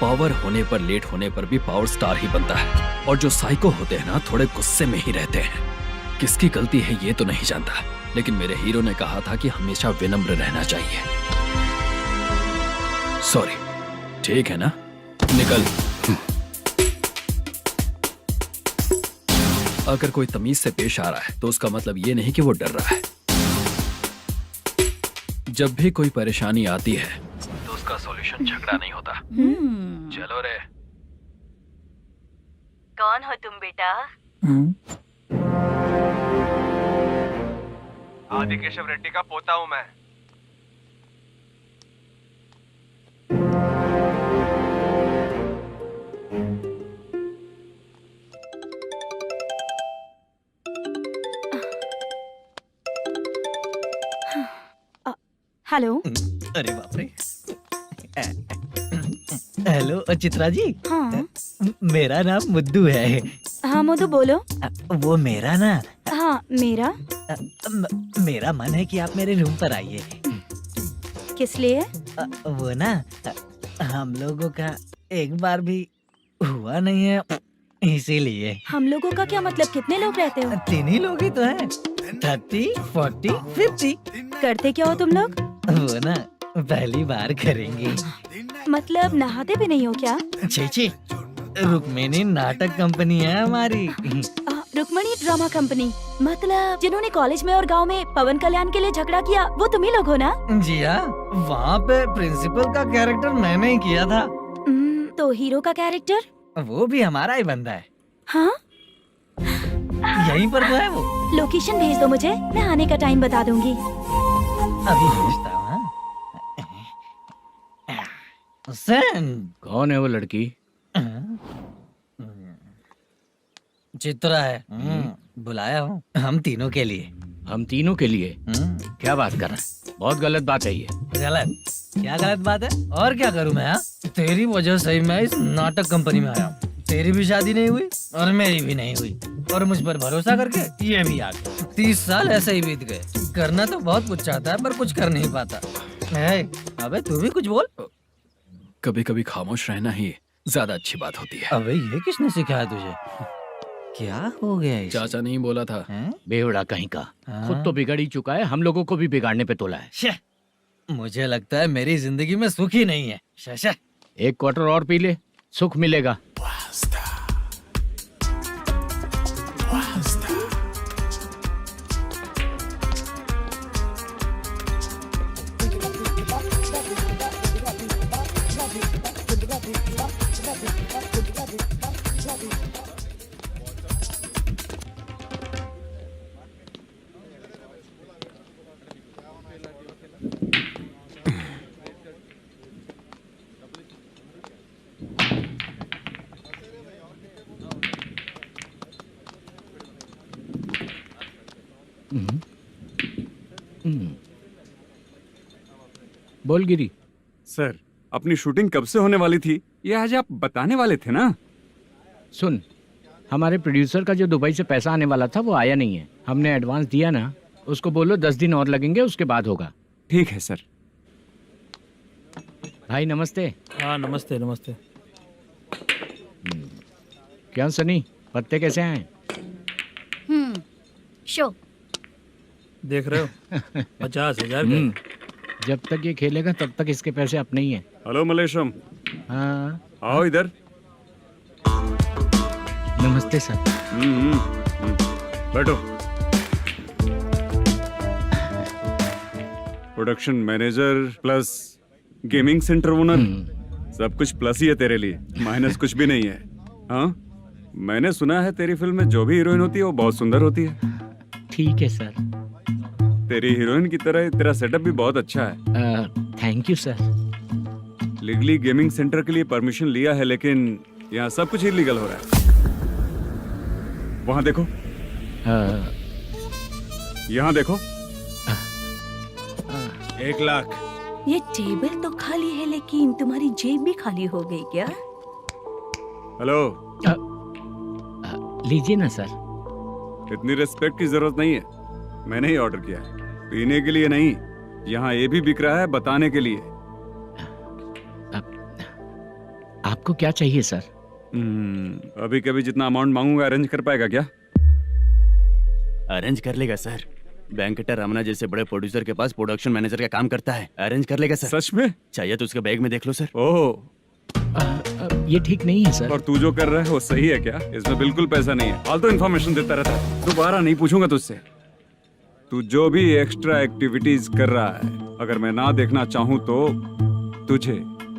पावर होने पर, लेट होने पर भी पावर स्टार ही बनता है। और जो साइको होते हैं ना, थोड़े गुस्से में ही रहते हैं। किसकी गलती है ये तो नहीं जानता, लेकिन मेरे हीरो ने कहा था कि हमेशा विनम्र रहना चाहिए। सॉरी, ठीक है ना? निकल। अगर कोई तमीज से पेश आ रहा है तो उसका मतलब ये नहीं कि वो डर रहा है। जब भी कोई परेशानी आती है तो उसका सॉल्यूशन झगड़ा नहीं होता। चलो रे। कौन हो तुम बेटा? आदि केशव रेड्डी का पोता हूँ मैं। हेलो। अरे बाप रे। हेलो चित्रा जी। हाँ। मेरा नाम मुद्दू है। हाँ मधु बोलो। वो मेरा ना। हाँ मेरा। मेरा मन है कि आप मेरे रूम पर आइए। किस लिए? वो ना, हम लोगों का एक बार भी हुआ नहीं है, इसीलिए। हम लोगों का क्या मतलब? कितने लोग रहते हो? 3 ही लोग ही तो हैं। 30, 40, 50। करते क्या हो तुम लोग? वो ना पहली बार करेंगे। मतलब नहाते भी नहीं हो क्या? छी छी, रुक्मिणी नाटक कंपनी है हमारी। Rukmani drama company. मतलब जिन्होंने कॉलेज में और गांव में पवन कल्याण के लिए झगड़ा किया, वो तुम ही लोग हो ना? जी हाँ, वहाँ पे प्रिंसिपल का कैरेक्टर मैंने ही किया था। तो हीरो का कैरेक्टर? वो भी हमारा ही बंदा है। हाँ, यहीं पर तो है वो। लोकेशन भेज दो मुझे, मैं आने का टाइम बता दूंगी। अभी भेजता हूँ। कौन है वो लड़की? चित्रा है। बुलाया हूँ हम तीनों के लिए। हम तीनों के लिए? क्या बात कर रहा है? बहुत गलत बात है ये। गलत? क्या गलत बात है? और क्या करूँ मैं? तेरी वजह से ही मैं इस नाटक कंपनी में आया हूँ। तेरी भी शादी नहीं हुई और मेरी भी नहीं हुई, और मुझ पर भरोसा करके ये भी आ गया। 30 साल ऐसे ही बीत गए। करना तो बहुत कुछ चाहता है पर कुछ कर नहीं पाता। अबे तू भी कुछ बोल। कभी कभी खामोश रहना ही ज्यादा अच्छी बात होती है। अबे ये किसने सिखाया तुझे? क्या हो गया इसे? चाचा नहीं बोला था। बेवड़ा कहीं का। खुद तो बिगड़ ही चुका है, हम लोगों को भी बिगाड़ने पे तोला है। मुझे लगता है मेरी जिंदगी में सुख ही नहीं है। शशा, एक क्वार्टर और पी ले, सुख मिलेगा। बोल गिरी। सर, अपनी शूटिंग कब से होने वाली थी ये आज आप बताने वाले थे ना? सुन, हमारे प्रोड्यूसर का जो दुबई से पैसा आने वाला था वो आया नहीं है। हमने एडवांस दिया ना, उसको बोलो 10 दिन और लगेंगे, उसके बाद होगा। ठीक है सर। भाई नमस्ते। हाँ नमस्ते नमस्ते। क्या सनी, पत्ते कैसे आए? शो देख रहे हो 50,000 का। जब तक ये खेलेगा तब तक इसके पैसे अपने ही हैं। हेलो मलेशम। हाँ आओ इधर। नमस्ते सर। बैठो। Production manager plus gaming centre owner, सब कुछ प्लस ही है तेरे लिए, माइनस कुछ भी नहीं है। हाँ, मैंने सुना है तेरी फिल्म में जो भी हीरोइन होती है वो बहुत सुंदर होती है। ठीक है सर। तेरी हीरोइन की तरह तेरा सेटअप भी बहुत अच्छा है। Thank you sir. Legally gaming centre के लिए परमिशन लिया है, लेकिन यहाँ सब कुछ इलीगल हो रहा है। वहाँ देखो, यहाँ देखो। 1 लाख। ये टेबल तो खाली है लेकिन तुम्हारी जेब भी खाली हो गई क्या? हेलो। लीजिए ना सर। इतनी रिस्पेक्ट की जरूरत नहीं है, मैंने ही ऑर्डर किया है। पीने के लिए नहीं, यहाँ ये भी बिक रहा है बताने के लिए। आपको क्या चाहिए सर? अभी कभी जितना अमाउंट मांगूंगा अरेंज कर पाएगा क्या? अरेंज कर लेगा सर। वेंकटर रमना जैसे बड़े प्रोड्यूसर के पास प्रोडक्शन मैनेजर का काम करता है, अरेंज कर लेगा सर। सच में? चाहिए तो उसके बैग में देख लो सर। ओह, ये ठीक नहीं है सर। और तू जो कर रहा है वो सही है क्या? इसमें बिल्कुल पैसा नहीं है, फालतू इन्फॉर्मेशन देता रहता है। दोबारा नहीं पूछूंगा तुझसे। तू जो भी एक्स्ट्रा एक्टिविटीज कर रहा है, अगर मैं ना देखना चाहूँ तो तुझे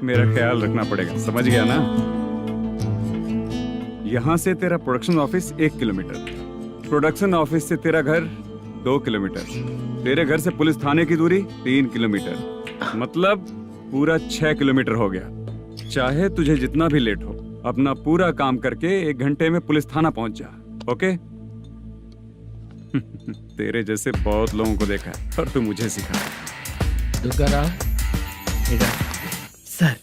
मेरा ख्याल रखना पड़ेगा, समझ गया ना? यहाँ से तेरा production office 1 kilometre, production office से तेरा घर 2 किलोमीटर, तेरे घर से पुलिस थाने की दूरी 3 किलोमीटर, मतलब पूरा 6 किलोमीटर हो गया। चाहे तुझे जितना भी लेट हो, अपना पूरा काम करके 1 घंटे में पुलिस थाना पहुंच जा, ओके? तेरे जैसे बहुत लोगों को देखा है और तू मुझे सिखा। सर,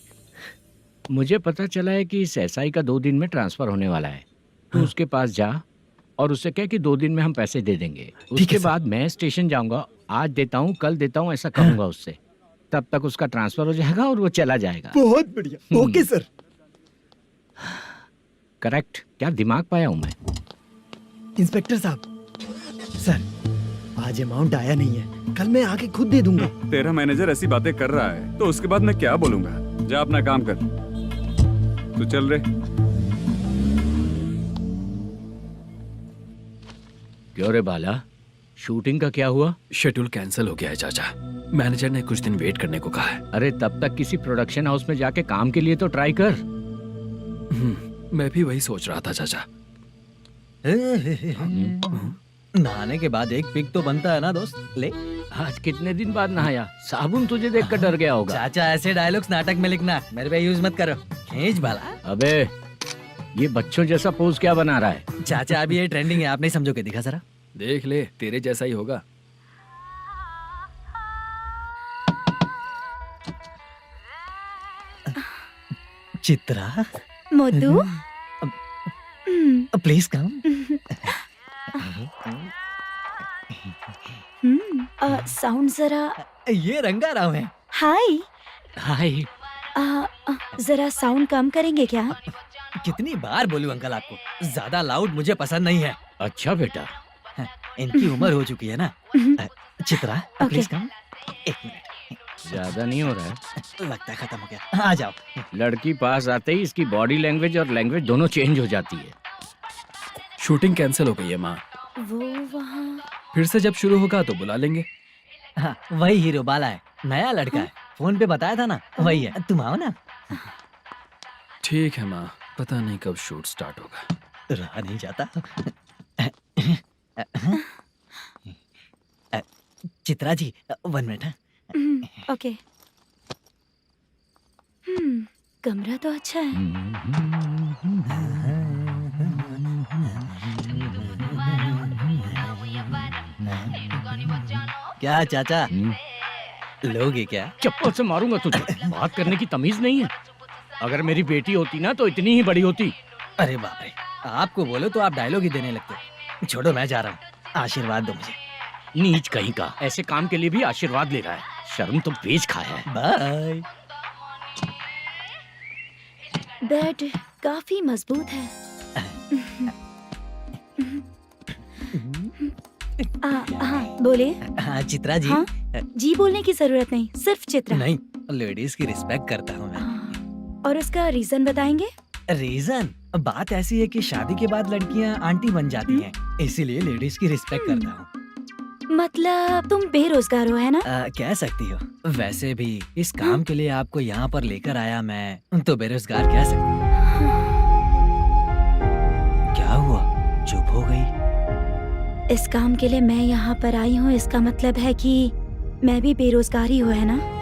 मुझे पता चला है कि इस एसआई का 2 दिन में ट्रांसफर होने वाला है। तो उसके पास जा और उससे कह कि 2 दिन में हम पैसे दे देंगे। उसके बाद मैं स्टेशन जाऊंगा, आज देता हूँ कल देता हूँ ऐसा कहूंगा उससे। तब तक उसका ट्रांसफर हो जाएगा और वो चला जाएगा। बहुत बढ़िया, ओके सर। करेक्ट। क्या दिमाग पाया हूँ मैं। इंस्पेक्टर साहब, सर आज अमाउंट आया नहीं है, कल मैं आके खुद दे दूंगा। तेरा मैनेजर ऐसी बातें कर रहा है तो उसके बाद मैं क्या बोलूंगा? जा अपना काम कर। तू चल रे। क्यों रे बाला, शूटिंग का क्या हुआ? शेड्यूल कैंसिल हो गया है चाचा। मैनेजर ने कुछ दिन वेट करने को कहा है। अरे तब तक किसी प्रोडक्शन हाउस में जाके काम के लिए तो ट्राई कर। मैं भी वही सोच रहा था चाचा। नहाने के बाद एक पिक तो बनता है ना दोस्त। ले, आज कितने दिन बाद नहाया? साबुन तुझे देखकर डर गया होगा। चाचा ऐसे डायलॉग्स नाटक में लिखना, मेरे पे यूज मत करो। खींच बाला। अबे ये बच्चों जैसा पोज क्या बना रहा है? चाचा अभी ये ट्रेंडिंग है, आप नहीं समझोगे। दिखा जरा। देख ले, तेरे जैसा ही होगा। Chitra, Modu, please come. Sound जरा। ये रंगाराव है। हाय। हाय। जरा साउंड कम करेंगे क्या? कितनी बार बोलूं अंकल आपको, ज्यादा लाउड मुझे पसंद नहीं है। अच्छा बेटा, इनकी उम्र हो चुकी है ना। Chitra please come. एक मिनट, ज्यादा नहीं हो रहा है? लगता है खत्म हो गया। आ जाओ। लड़की पास आते ही इसकी बॉडी लैंग्वेज और लैंग्वेज दोनों चेंज हो जाती है। शूटिंग कैंसिल हो गई है माँ। वो वहाँ। फिर से जब शुरू होगा तो बुला लेंगे। हाँ, वही हीरो बाला है, नया लड़का है। फोन पे बताया था ना, वही है। तुम आओ ना। ठीक है माँ, पता नहीं कब शूट स्टार्ट होगा। रहा नहीं जाता। चित्रा जी 1 मिनट। ओके। कमरा तो अच्छा है। क्या चाचा, लोगे क्या? चप्पल से मारूंगा तुझे। बात करने की तमीज नहीं है। अगर मेरी बेटी होती ना तो इतनी ही बड़ी होती। अरे बाप रे, आपको बोलो तो आप डायलॉग ही देने लगते। छोड़ो, मैं जा रहा हूँ। आशीर्वाद दो मुझे। नीच कहीं का, ऐसे काम के लिए भी आशीर्वाद ले रहा है। शर्म तो बेच खाया है। बाय। बेड काफी मजबूत है। हाँ बोले। हाँ चित्रा जी। हाँ? जी बोलने की जरूरत नहीं, सिर्फ चित्रा। नहीं, लेडीज की रिस्पेक्ट करता हूँ मैं। और उसका रीजन बताएंगे? रीजन? बात ऐसी है कि शादी के बाद लड़कियाँ आंटी बन जाती हैं, इसीलिए लेडीज की रिस्पेक्ट करता हूँ। मतलब तुम बेरोजगार हो, है ना? कह सकती हो। वैसे भी इस काम के लिए आपको यहाँ पर लेकर आया मैं, तो बेरोजगार कह सकती हूँ। क्या हुआ, चुप हो गई? इस काम के लिए मैं यहाँ पर आई हूँ, इसका मतलब है कि मैं भी बेरोजगार ही हूँ, है ना?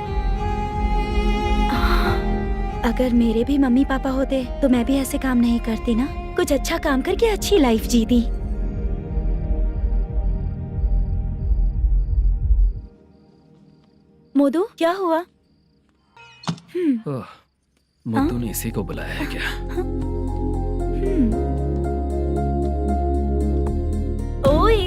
अगर मेरे भी मम्मी पापा होते तो मैं भी ऐसे काम नहीं करती ना। कुछ अच्छा काम करके अच्छी लाइफ जीती। मोदू, क्या हुआ? मोदू ने इसी को बुलाया है क्या? ओए।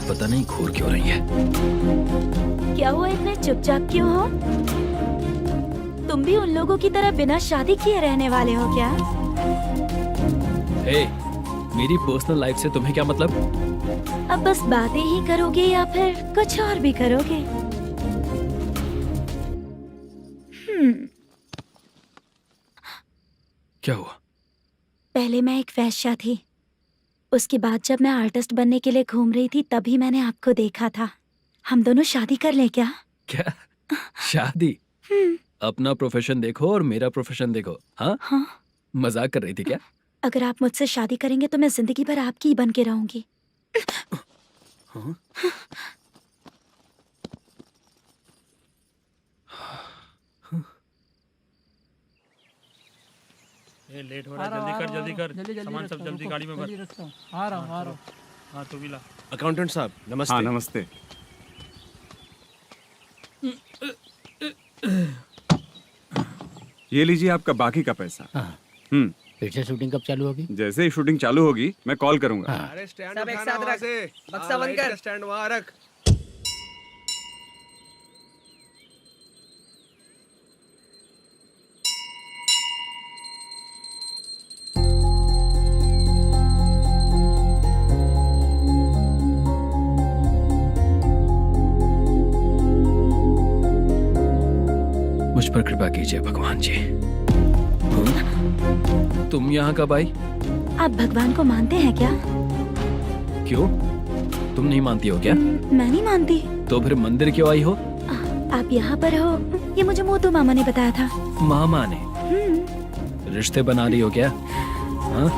पता नहीं घूर क्यों रही है। क्या हुआ, इतने चुपचाप क्यों हो? तुम भी उन लोगों की तरह बिना शादी किए रहने वाले हो क्या? हे, मेरी पर्सनल लाइफ से तुम्हें क्या मतलब? अब बस बातें ही करोगे या फिर कुछ और भी करोगे? क्या हुआ? पहले मैं एक वेश्या थी, उसके बाद जब मैं आर्टिस्ट बनने के लिए घूम रही थी तभी मैंने आपको देखा था। हम दोनों शादी कर ले क्या? क्या शादी? अपना प्रोफेशन देखो और मेरा प्रोफेशन देखो। हाँ? हाँ। मजाक कर रही थी क्या? अगर आप मुझसे शादी करेंगे तो मैं जिंदगी भर आपकी ही बन के रहूंगी। हाँ? ये लेट हो रहा है, जल्दी कर। सामान सब जल्दी गाड़ी में भर। आ रहा हूँ। हाँ तो भी ला। अकाउंटेंट साहब नमस्ते। हाँ नमस्ते। ये लीजिए आपका बाकी का पैसा। फिर से शूटिंग कब चालू होगी? जैसे ही शूटिंग चालू होगी मैं कॉल करूंगा। अरे स्टैंड सब एक साथ रख, बक्सा बंद कर। स्टैंड वहाँ रख। मुझ पर कृपा कीजिए भगवान जी। तुम यहाँ कब आई? आप भगवान को मानते हैं क्या? क्यों? तुम नहीं मानती हो क्या? मैं नहीं मानती। तो फिर मंदिर क्यों आई हो? आप यहाँ पर हो ये मुझे मोटू मामा ने बताया था। मामा ने? रिश्ते बना रही हो क्या? हाँ?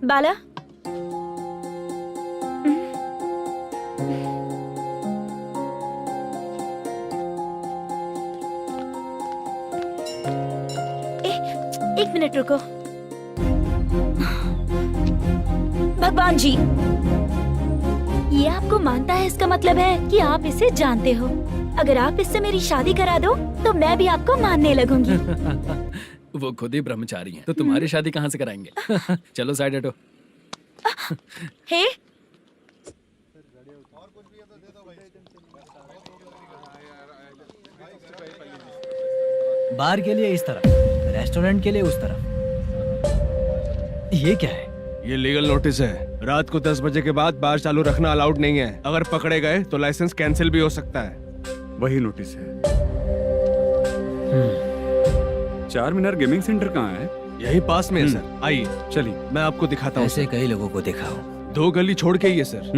बाला, एक मिनट रुको। भगवान जी, ये आपको मानता है, इसका मतलब है कि आप इसे जानते हो। अगर आप इससे मेरी शादी करा दो तो मैं भी आपको मानने लगूंगी। वो खुद ही ब्रह्मचारी हैं, तो तुम्हारी शादी कहाँ से कराएंगे? चलो साइड हटो। हे, बार के लिए इस तरफ, रेस्टोरेंट के लिए उस तरफ। ये क्या है? ये लीगल नोटिस है। रात को 10 बजे के बाद बार चालू रखना अलाउड नहीं है। अगर पकड़े गए तो लाइसेंस कैंसिल भी हो सकता है। वही नोटिस है। चार मीनार गेमिंग सेंटर कहाँ है? यही पास में है सर। आइए चलिए मैं आपको दिखाता हूँ। ऐसे कई लोगों को देखा हूँ। 2 गली छोड़ के ही है सर।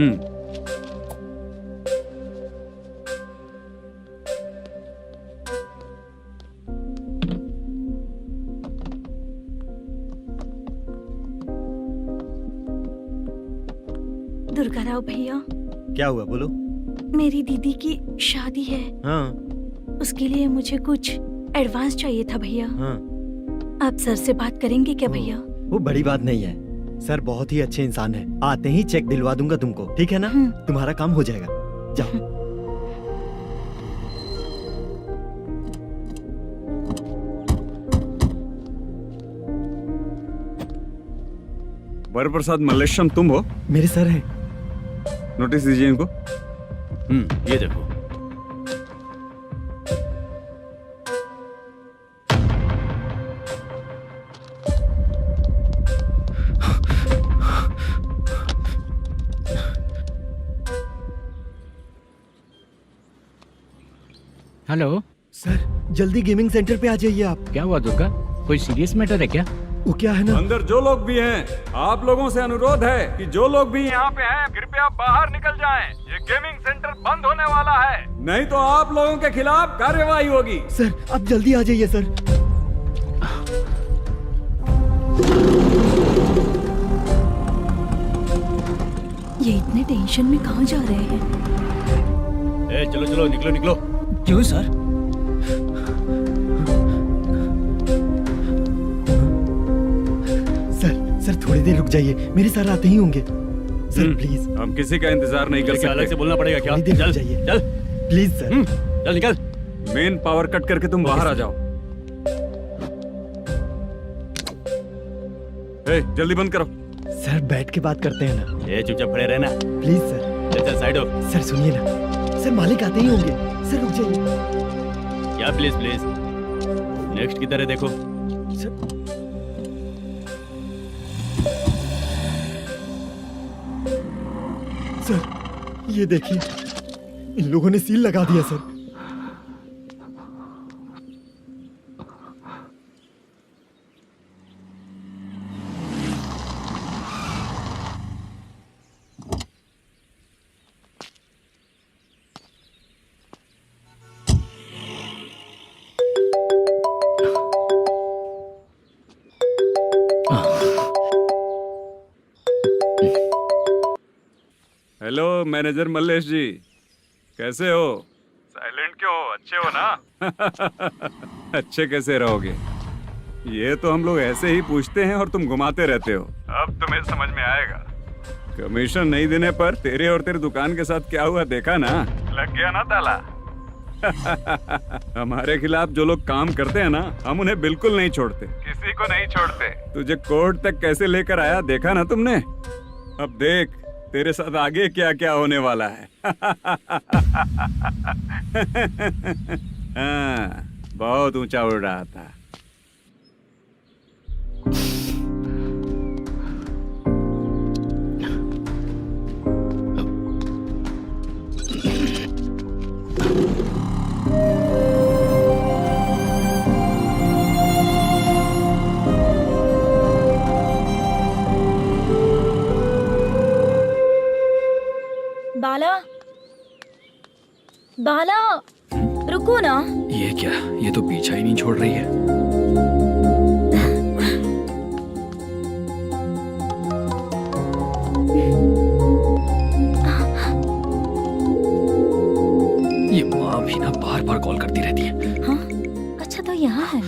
दुर्गा राव भैया, क्या हुआ बोलो। मेरी दीदी की शादी है। हाँ उसके लिए मुझे कुछ एडवांस चाहिए था भैया। हाँ आप सर से बात करेंगे क्या भैया? वो बड़ी बात नहीं है। सर बहुत ही अच्छे इंसान है। आते ही चेक दिलवा दूंगा तुमको, ठीक है ना? तुम्हारा काम हो जाएगा। जाओ। वरप्रसाद मल्लेश्वरम तुम हो? मेरे सर हैं। नोटिस दीजिए इनको। ये देखो। हेलो सर, जल्दी गेमिंग सेंटर पे आ जाइए आप। क्या हुआ दुर्गा? कोई सीरियस मैटर है क्या? वो क्या है ना, अंदर जो लोग भी हैं, आप लोगों से अनुरोध है कि जो लोग भी यहाँ पे हैं, कृपया बाहर निकल जाएं। ये गेमिंग सेंटर बंद होने वाला है, नहीं तो आप लोगों के खिलाफ कार्यवाही होगी। सर आप जल्दी आ जाइए सर। ये इतने टेंशन में कहाँ जा रहे हैं? चलो चलो निकलो निकलो। क्यों सर? सर थोड़ी देर रुक जाइए, मेरे सर आते ही होंगे। Sir please. हम किसी का इंतजार नहीं कर सकते। अलग से बोलना पड़ेगा क्या? चल जाइए, चल प्लीज सर। चल निकल। मेन पावर कट करके तुम बाहर आ जाओ। जल्दी बंद करो। सर बैठ के बात करते हैं ना। ये चुपचाप खड़े रहना प्लीज सर। चल साइड हो। सर सुनिए ना, सर मालिक आते ही होंगे। सर रुक जाइए। क्या प्लीज प्लीज? नेक्स्ट की तरह देखो। सर ये देखिए, इन लोगों ने सील लगा दिया सर। हेलो मैनेजर मल्लेश जी, कैसे हो? साइलेंट क्यों हो? अच्छे हो ना? अच्छे कैसे रहोगे? ये तो हम लोग ऐसे ही पूछते हैं और तुम घुमाते रहते हो। अब तुम्हें समझ में आएगा। कमीशन नहीं देने पर तेरे और तेरी दुकान के साथ क्या हुआ देखा ना? लग गया ना ताला। हमारे खिलाफ जो लोग काम करते हैं ना, हम उन्हें बिल्कुल नहीं छोड़ते, किसी को नहीं छोड़ते। तुझे कोर्ट तक कैसे लेकर आया देखा ना तुमने? अब देख तेरे साथ आगे क्या क्या होने वाला है। हाँ, बहुत ऊंचा उड़ रहा था। बाला रुको ना। ये क्या, ये तो पीछा ही नहीं छोड़ रही है। ये माँ भी ना बार बार कॉल करती रहती है। हाँ अच्छा तो यहाँ है।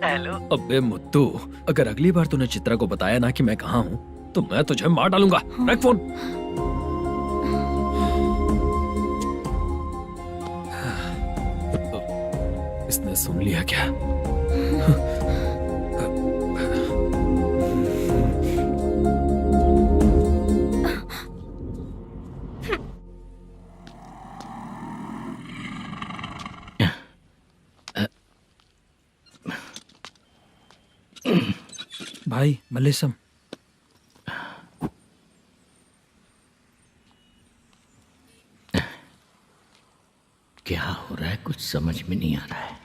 हेलो। अबे मुत्तू, अगर अगली बार तूने चित्रा को बताया ना कि मैं कहाँ हूँ तो मैं तुझे मार डालूंगा। रख फोन। इसने सुन लिया क्या? भाई मल्लेशम, क्या हो रहा है कुछ समझ में नहीं आ रहा है।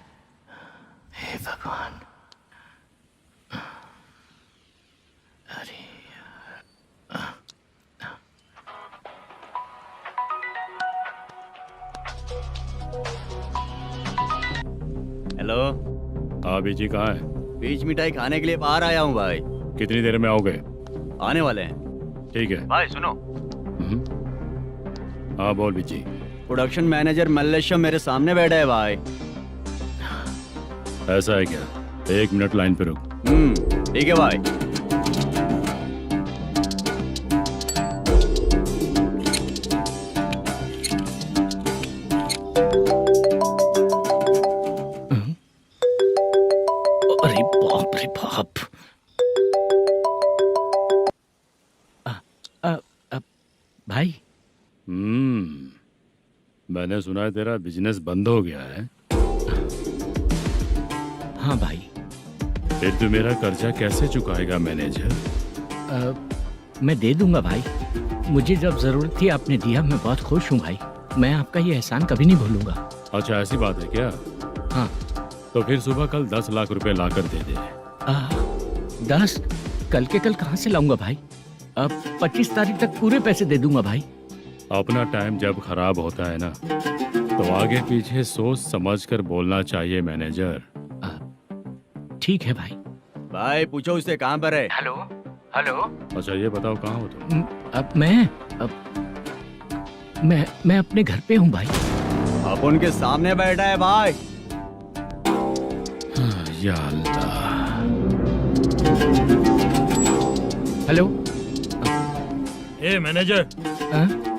हे भगवान। अरे हेलो। हाँ बीजी कहाँ है? बीच मिठाई खाने के लिए बाहर आया हूँ भाई। कितनी देर में आओगे? आने वाले हैं। ठीक है। भाई सुनो, हाँ बोल बीजी। प्रोडक्शन मैनेजर मल्लेशम मेरे सामने बैठा है भाई। ऐसा है क्या? 1 मिनट लाइन पे रुक। ठीक है भाई। अरे बाप रे बाप। भाई मैंने सुना है तेरा बिजनेस बंद हो गया है। हाँ भाई। फिर तू मेरा कर्जा कैसे चुकाएगा मैनेजर? मैं दे दूंगा भाई। मुझे जब जरूरत थी आपने दिया, मैं बहुत खुश हूँ भाई। मैं आपका ये एहसान कभी नहीं भूलूंगा। अच्छा ऐसी बात है क्या? हाँ। तो फिर सुबह कल 10 लाख रुपए लाकर दे दे। 10? कल के कल कहाँ से लाऊंगा भाई? अब 25 तारीख तक पूरे पैसे दे दूंगा भाई। अपना टाइम जब खराब होता है ना तो आगे पीछे सोच समझ कर बोलना चाहिए मैनेजर। ठीक है भाई। भाई पूछो उससे कहाँ पर है। Hello hello. अच्छा ये बताओ कहाँ हो तुम? अब मैं अपने घर पे हूँ भाई। अब उनके सामने बैठा है भाई। या अल्लाह। हेलो। ए मैनेजर,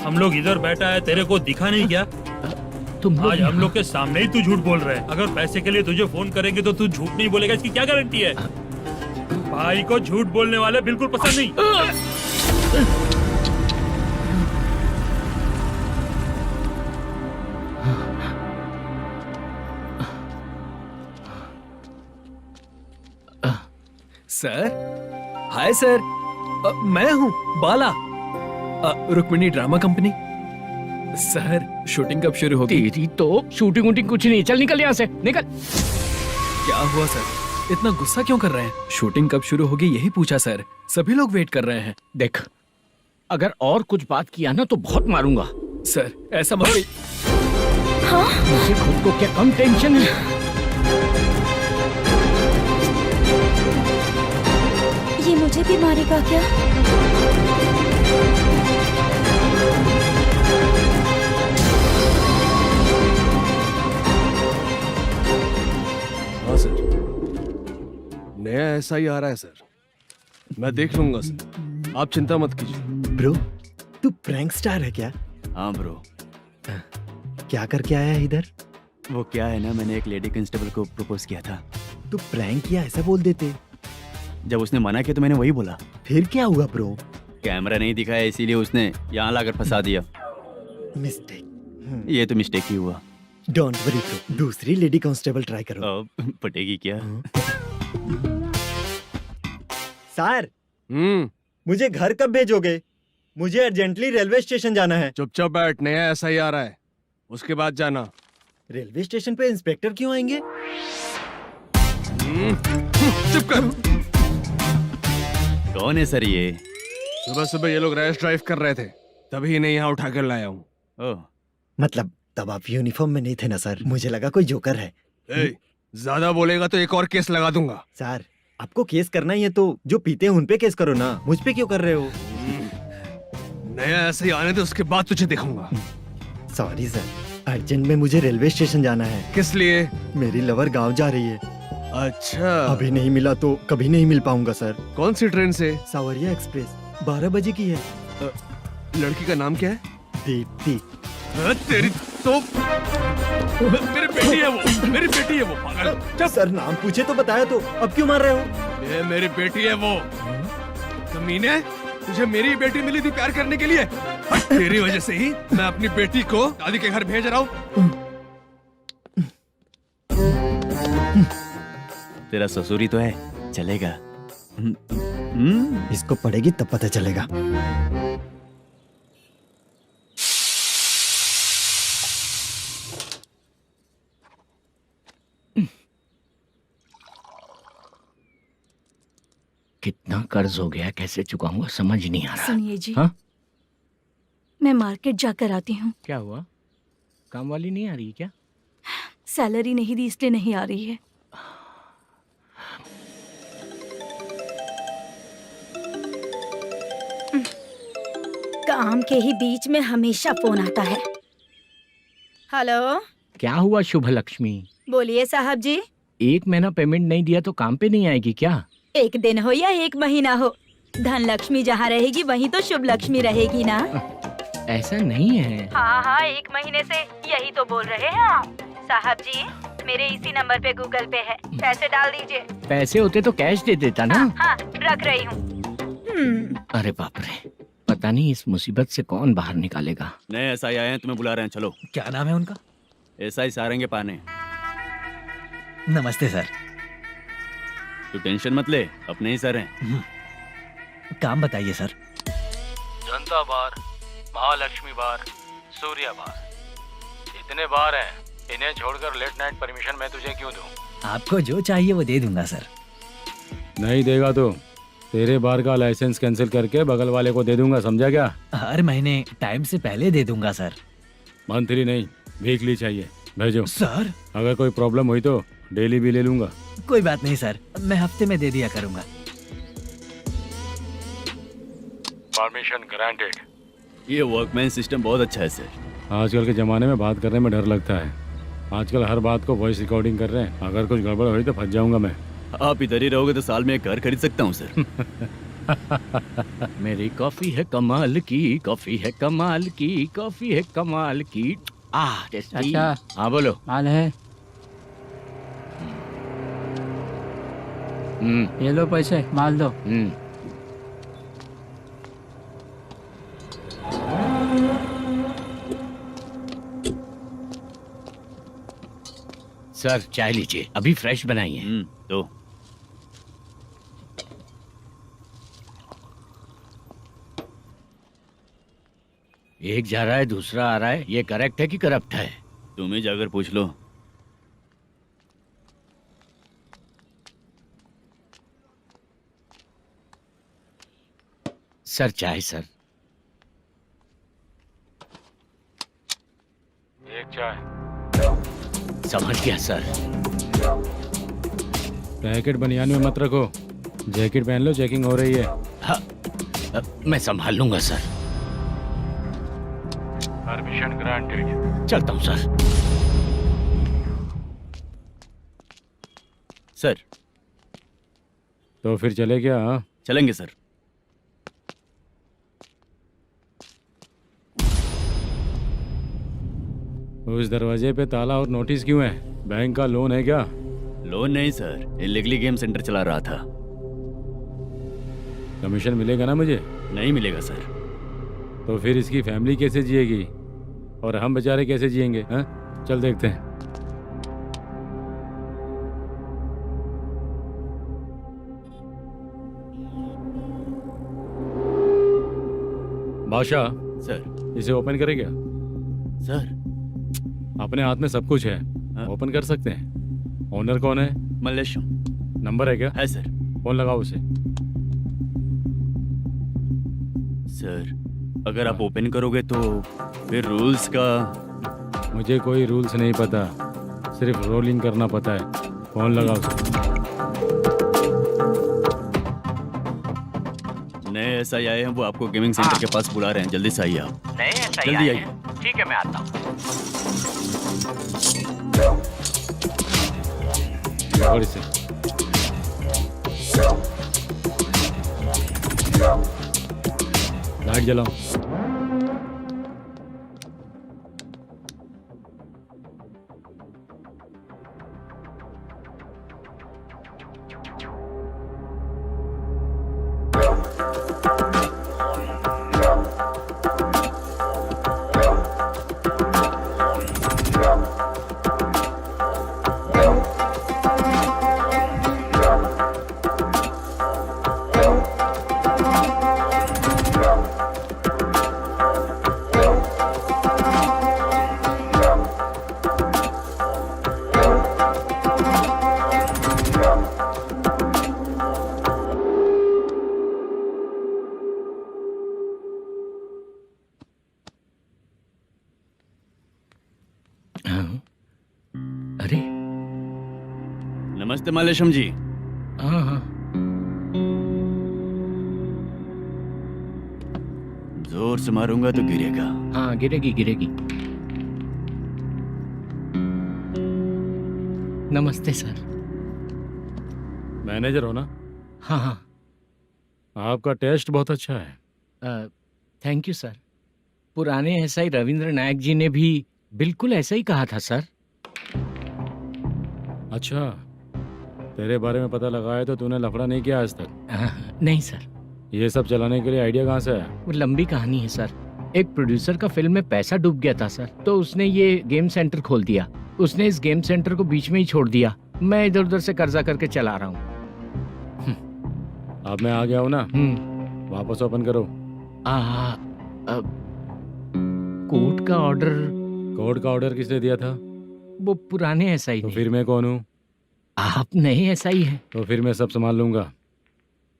हम लोग इधर बैठा है, तेरे को दिखा नहीं क्या? तुम आज हम लोग के सामने ही तू झूठ बोल रहा है। अगर पैसे के लिए तुझे फोन करेंगे तो तू झूठ नहीं बोलेगा, इसकी क्या गारंटी है? भाई को झूठ बोलने वाले बिल्कुल पसंद नहीं। सर, हाय सर, मैं हूँ Bala, Rukmini drama company. Sir shooting कब शुरू होगी? तेरी तो शूटिंग वूटिंग कुछ नहीं। चल निकल यहाँ से, निकल। क्या हुआ सर, इतना गुस्सा क्यों कर रहे हैं? शूटिंग कब शुरू होगी यही पूछा सर, सभी लोग वेट कर रहे हैं। देख, अगर और कुछ बात किया ना तो बहुत मारूंगा। सर ऐसा मत। हाँ? मुझे खुद को क्या कम टेंशन है? ये मुझे भी मारेगा क्या? हाँ सर, नया ऐसा ही आ रहा है सर। मैं देख लूंगा सर, आप चिंता मत कीजिए। ब्रो, तू प्रैंक स्टार है क्या? हाँ ब्रो। क्या करके आया है इधर? वो क्या है ना, मैंने एक लेडी कांस्टेबल को प्रपोज किया था। तू प्रैंक किया ऐसा बोल देते। जब उसने मना किया तो मैंने वही बोला। फिर क्या हुआ ब्रो? कैमरा नहीं दिखाया इसीलिए उसने यहाँ लाकर फंसा दिया। मिस्टेक। ये तो मिस्टेक ही हुआ। डोंट वरी ब्रो, दूसरी लेडी कांस्टेबल ट्राई करो। पटेगी क्या? सर, मुझे घर कब भेजोगे? मुझे अर्जेंटली रेलवे स्टेशन जाना है। चुपचाप बैठ, नया ऐसा ही आ रहा है, उसके बाद जाना। रेलवे स्टेशन पे इंस्पेक्टर क्यों आएंगे? चुप कर। कौन है सर ये? सुबह सुबह ये लोग रैश ड्राइव कर रहे थे, तभी इन्हें यहाँ उठा कर लाया हूँ। मतलब तब आप यूनिफॉर्म में नहीं थे ना सर, मुझे लगा कोई जोकर है। ज्यादा बोलेगा तो एक और केस लगा दूंगा। सर आपको केस करना ही है तो जो पीते हैं उन पे केस करो ना, मुझ पे क्यों कर रहे हो? नया ऐसे ही आने दे, उसके बाद तुझे दिखाऊंगा। सॉरी सर, अर्जेंट में मुझे रेलवे स्टेशन जाना है। किस लिए? मेरी लवर गांव जा रही है। अच्छा, अभी नहीं मिला तो कभी नहीं मिल पाऊंगा सर। कौन सी ट्रेन से? सावरिया एक्सप्रेस, 12 बजे की है। लड़की का नाम क्या है? दीप्ति। तेरी तो मेरी बेटी है वो, मेरी बेटी है वो, पागल। सर नाम पूछे तो बताया तो अब क्यों मार रहे हो? ये मेरी बेटी है वो। कमीने, तुझे मेरी बेटी मिली थी प्यार करने के लिए, तेरी वजह से ही मैं अपनी बेटी को दादी के घर भेज रहा हूँ। तेरा ससुरी तो है, चलेगा। इसको पड़ेगी तब पता चलेगा। कितना कर्ज हो गया, कैसे चुकाऊंगा समझ नहीं आ रहा। सुनिए जी, हाँ? मैं मार्केट जाकर आती हूँ। क्या हुआ? काम वाली नहीं आ रही क्या? सैलरी नहीं दी इसलिए नहीं आ रही है। काम के ही बीच में हमेशा फोन आता है। हेलो, क्या हुआ शुभ लक्ष्मी? बोलिए साहब जी। 1 महीना पेमेंट नहीं दिया तो काम पे नहीं आएगी क्या? 1 दिन हो या 1 महीना हो, धन लक्ष्मी जहाँ रहेगी वहीं तो शुभ लक्ष्मी रहेगी ना। ऐसा नहीं है। हाँ हाँ, 1 महीने से यही तो बोल रहे हैं आप। साहब जी, मेरे इसी नंबर पे गूगल पे है, पैसे डाल दीजिए। पैसे होते तो कैश दे देता ना। हाँ, रख रही हूँ। अरे बाप रे, पता नहीं इस मुसीबत से कौन बाहर निकालेगा। नए एसआई आए हैं, तुम्हें बुला रहे हैं, चलो। क्या नाम है उनका? एसआई सारंगे पाने। नमस्ते सर। तू टेंशन मत ले, अपने ही सर हैं। काम बताइए सर। जनता बार, महालक्ष्मी बार, सूर्या बार, इतने बार हैं। इन्हें छोड़कर लेट नाइट परमिशन मैं तुझे क्यों दूं? आपको जो चाहिए वो दे दूंगा सर। नहीं देगा तो तेरे बार का लाइसेंस कैंसिल करके बगल वाले को दे दूंगा, समझा क्या? हर महीने टाइम से पहले दे दूंगा सर। मंथली नहीं, वीकली चाहिए, भेजो। सर अगर कोई प्रॉब्लम हुई तो डेली भी ले लूंगा। कोई बात नहीं सर, मैं हफ्ते में दे दिया करूंगा। Permission granted. ये वर्कमैन सिस्टम बहुत अच्छा है सर। आजकल के ज़माने में बात करने में डर लगता है। आजकल हर बात को वॉइस रिकॉर्डिंग कर रहे हैं। अगर कुछ गड़बड़ हुई तो फंस जाऊंगा मैं। आप इधर ही रहोगे तो साल में एक घर खरीद सकता हूँ सर। मेरी कॉफी है कमाल की, कॉफी है कमाल की, कॉफी है कमाल की। टेस्टी। अच्छा। हाँ बोलो। माल है। ये लो पैसे, माल दो। सर चाय लीजिए, अभी फ्रेश बनाई है। तो एक जा रहा है दूसरा आ रहा है, ये करेक्ट है कि करप्ट है? तुम ही जाकर पूछ लो। सर चाय सर। एक चाय। समझ गया सर। पैकेट बनियान में मत रखो, जैकेट पहन लो, चेकिंग हो रही है। हाँ, मैं संभाल लूंगा सर। Permission granted. चलता हूँ सर। सर तो फिर चले क्या? हाँ चलेंगे सर। उस दरवाजे पे ताला और नोटिस क्यों है? बैंक का लोन है क्या? लोन नहीं सर, इलीगली गेम सेंटर चला रहा था। कमीशन मिलेगा ना मुझे? नहीं मिलेगा सर। तो फिर इसकी फैमिली कैसे जिएगी और हम बेचारे कैसे जिएंगे? हाँ चल देखते हैं। बादशाह सर। इसे ओपन करे क्या? सर अपने हाथ में सब कुछ है, ओपन कर सकते हैं। ओनर कौन है? मल्लेशम। नंबर है क्या? है सर। फोन लगाओ उसे। सर अगर आप ओपन करोगे तो फिर रूल्स का मुझे कोई रूल्स नहीं पता, सिर्फ रोलिंग करना पता है। फोन लगाओ उसे। नए SI आए हैं, वो आपको गेमिंग सेंटर के पास बुला रहे हैं, जल्दी से आइए आप। नए SI जल्दी आए आइए। हैं। ठीक है, मैं आता हूँ। पकड़ इसे। लाइट जलाओ। अरे नमस्ते मालेशम जी। हाँ हाँ, जोर से मारूंगा तो गिरेगा। हाँ गिरेगी गिरेगी। नमस्ते सर। मैनेजर हो ना? हाँ हाँ। आपका टेस्ट बहुत अच्छा है। Thank you sir. पुराने SI रविंद्र नायक जी ने भी बिल्कुल ऐसा ही कहा था सर। अच्छा, तेरे बारे में पता लगा है तो तूने लफड़ा नहीं किया आज तक? नहीं सर। ये सब चलाने के लिए आइडिया कहाँ से आया? वो लंबी कहानी है सर। एक प्रोड्यूसर का फिल्म में पैसा डूब गया था सर, तो उसने ये गेम सेंटर खोल दिया। उसने इस गेम सेंटर को बीच में ही छोड़ दिया। मैं इधर उधर से कर्जा करके चला रहा हूँ। अब मैं आ गया हूँ ना, वापस ओपन करो। कोर्ट का ऑर्डर। कोर्ट का ऑर्डर किसने दिया था? वो पुराने SI तो ने। फिर मैं कौन हूँ? आप नए SI हैं। तो फिर मैं सब संभाल लूंगा,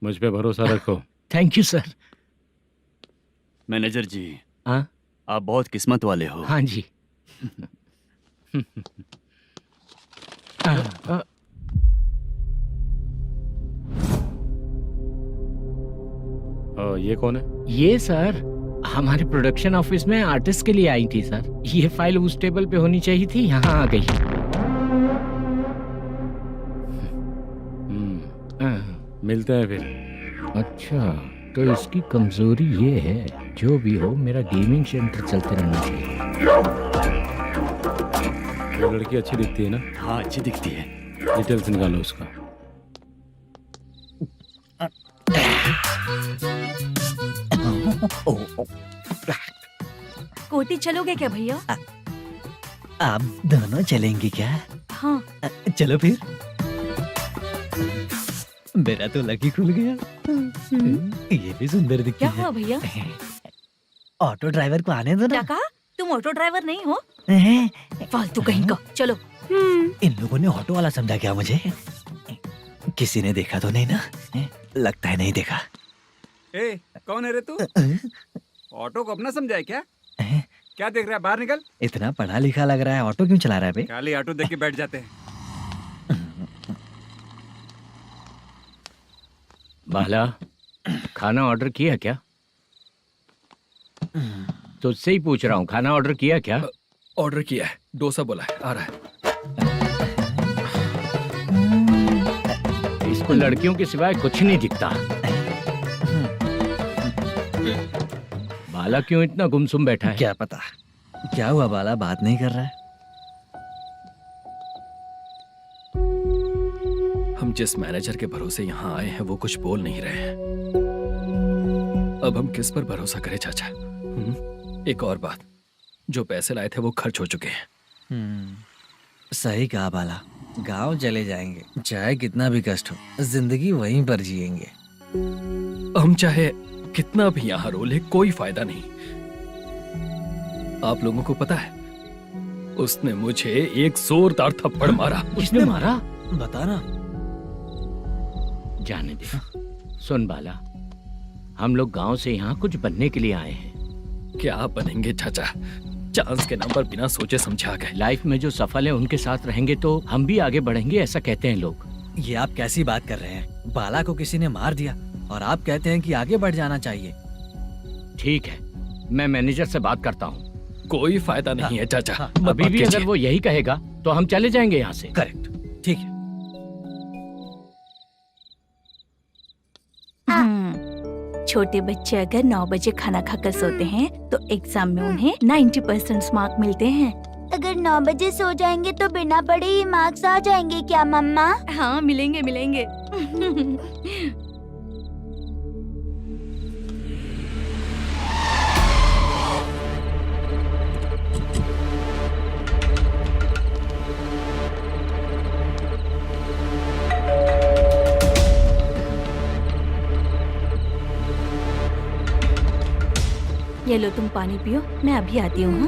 मुझ पे भरोसा रखो। Thank you sir. मैनेजर जी, हाँ आप बहुत किस्मत वाले हो। हाँ जी। ये कौन है? ये सर हमारे प्रोडक्शन ऑफिस में आर्टिस्ट के लिए आई थी सर। ये फाइल उस टेबल पे होनी चाहिए थी, यहाँ आ गई। मिलते हैं फिर। अच्छा, तो इसकी कमजोरी ये है, जो भी हो मेरा गेमिंग सेंटर चलते रहना चाहिए। वो लड़की अच्छी दिखती है ना? हाँ अच्छी दिखती है। डिटेल्स निकालो उसका। कोटी चलोगे क्या भैया? आप दोनों चलेंगे क्या? हाँ। चलो फिर। मेरा तो लकी खुल गया। ये भी सुंदर दिखती क्या है। हुआ भैया? ऑटो ड्राइवर को आने दो क्या ना। कहा? तुम ऑटो ड्राइवर नहीं हो? फालतू कहीं का। चलो। इन लोगों ने ऑटो वाला समझा क्या मुझे? किसी ने देखा तो नहीं ना? लगता है नहीं देखा। ए, कौन है रे तू? ऑटो को अपना समझा है क्या? क्या देख रहा है? बाहर निकल। इतना पढ़ा लिखा लग रहा है, ऑटो क्यों चला रहा है बे? खाली ऑटो देख के बैठ जाते हैं। बाला, खाना ऑर्डर किया क्या? तुझसे ही पूछ रहा हूँ, खाना ऑर्डर किया क्या? ऑर्डर किया है, डोसा बोला है, आ रहा है। इसको लड़कियों के सिवाय कुछ नहीं दिखता। बाला क्यों इतना गुमसुम बैठा है? क्या पता क्या हुआ, बाला बात नहीं कर रहा है। हम जिस मैनेजर के भरोसे यहाँ आए हैं वो कुछ बोल नहीं रहे हैं। अब हम किस पर भरोसा करें चाचा? एक और बात, जो पैसे लाए थे वो खर्च हो चुके हैं। सही कहा बाला, गांव चले जाएंगे, चाहे कितना भी कष्ट हो, जिंदगी वहीं पर जिएंगे। हम चाहे कितना भी यहाँ रो ले, कोई फायदा नहीं। आप लोगों को पता है, उसने मुझे एक जोरदार थप्पड़ मारा। उसने मारा? बता ना। जाने दे। सुन बाला, हम लोग गांव से यहाँ कुछ बनने के लिए आए हैं। क्या बनेंगे चाचा? चांस के नाम पर बिना सोचे समझे आ गए। लाइफ में जो सफल है उनके साथ रहेंगे तो हम भी आगे बढ़ेंगे, ऐसा कहते हैं लोग। ये आप कैसी बात कर रहे हैं? बाला को किसी ने मार दिया और आप कहते हैं कि आगे बढ़ जाना चाहिए। ठीक है, मैं मैनेजर से बात करता हूँ। कोई फायदा नहीं है चाचा। अभी भी अगर वो यही कहेगा तो हम चले जाएंगे यहाँ से। करेक्ट, ठीक है। छोटे बच्चे अगर 9 बजे खाना खाकर सोते हैं तो एग्जाम में उन्हें 90% मार्क मिलते हैं। अगर 9 बजे सो जाएंगे तो बिना पढ़े ही मार्क्स आ जाएंगे क्या मम्मा? हाँ, मिलेंगे मिलेंगे। ये लो, तुम पानी पियो, मैं अभी आती हूँ।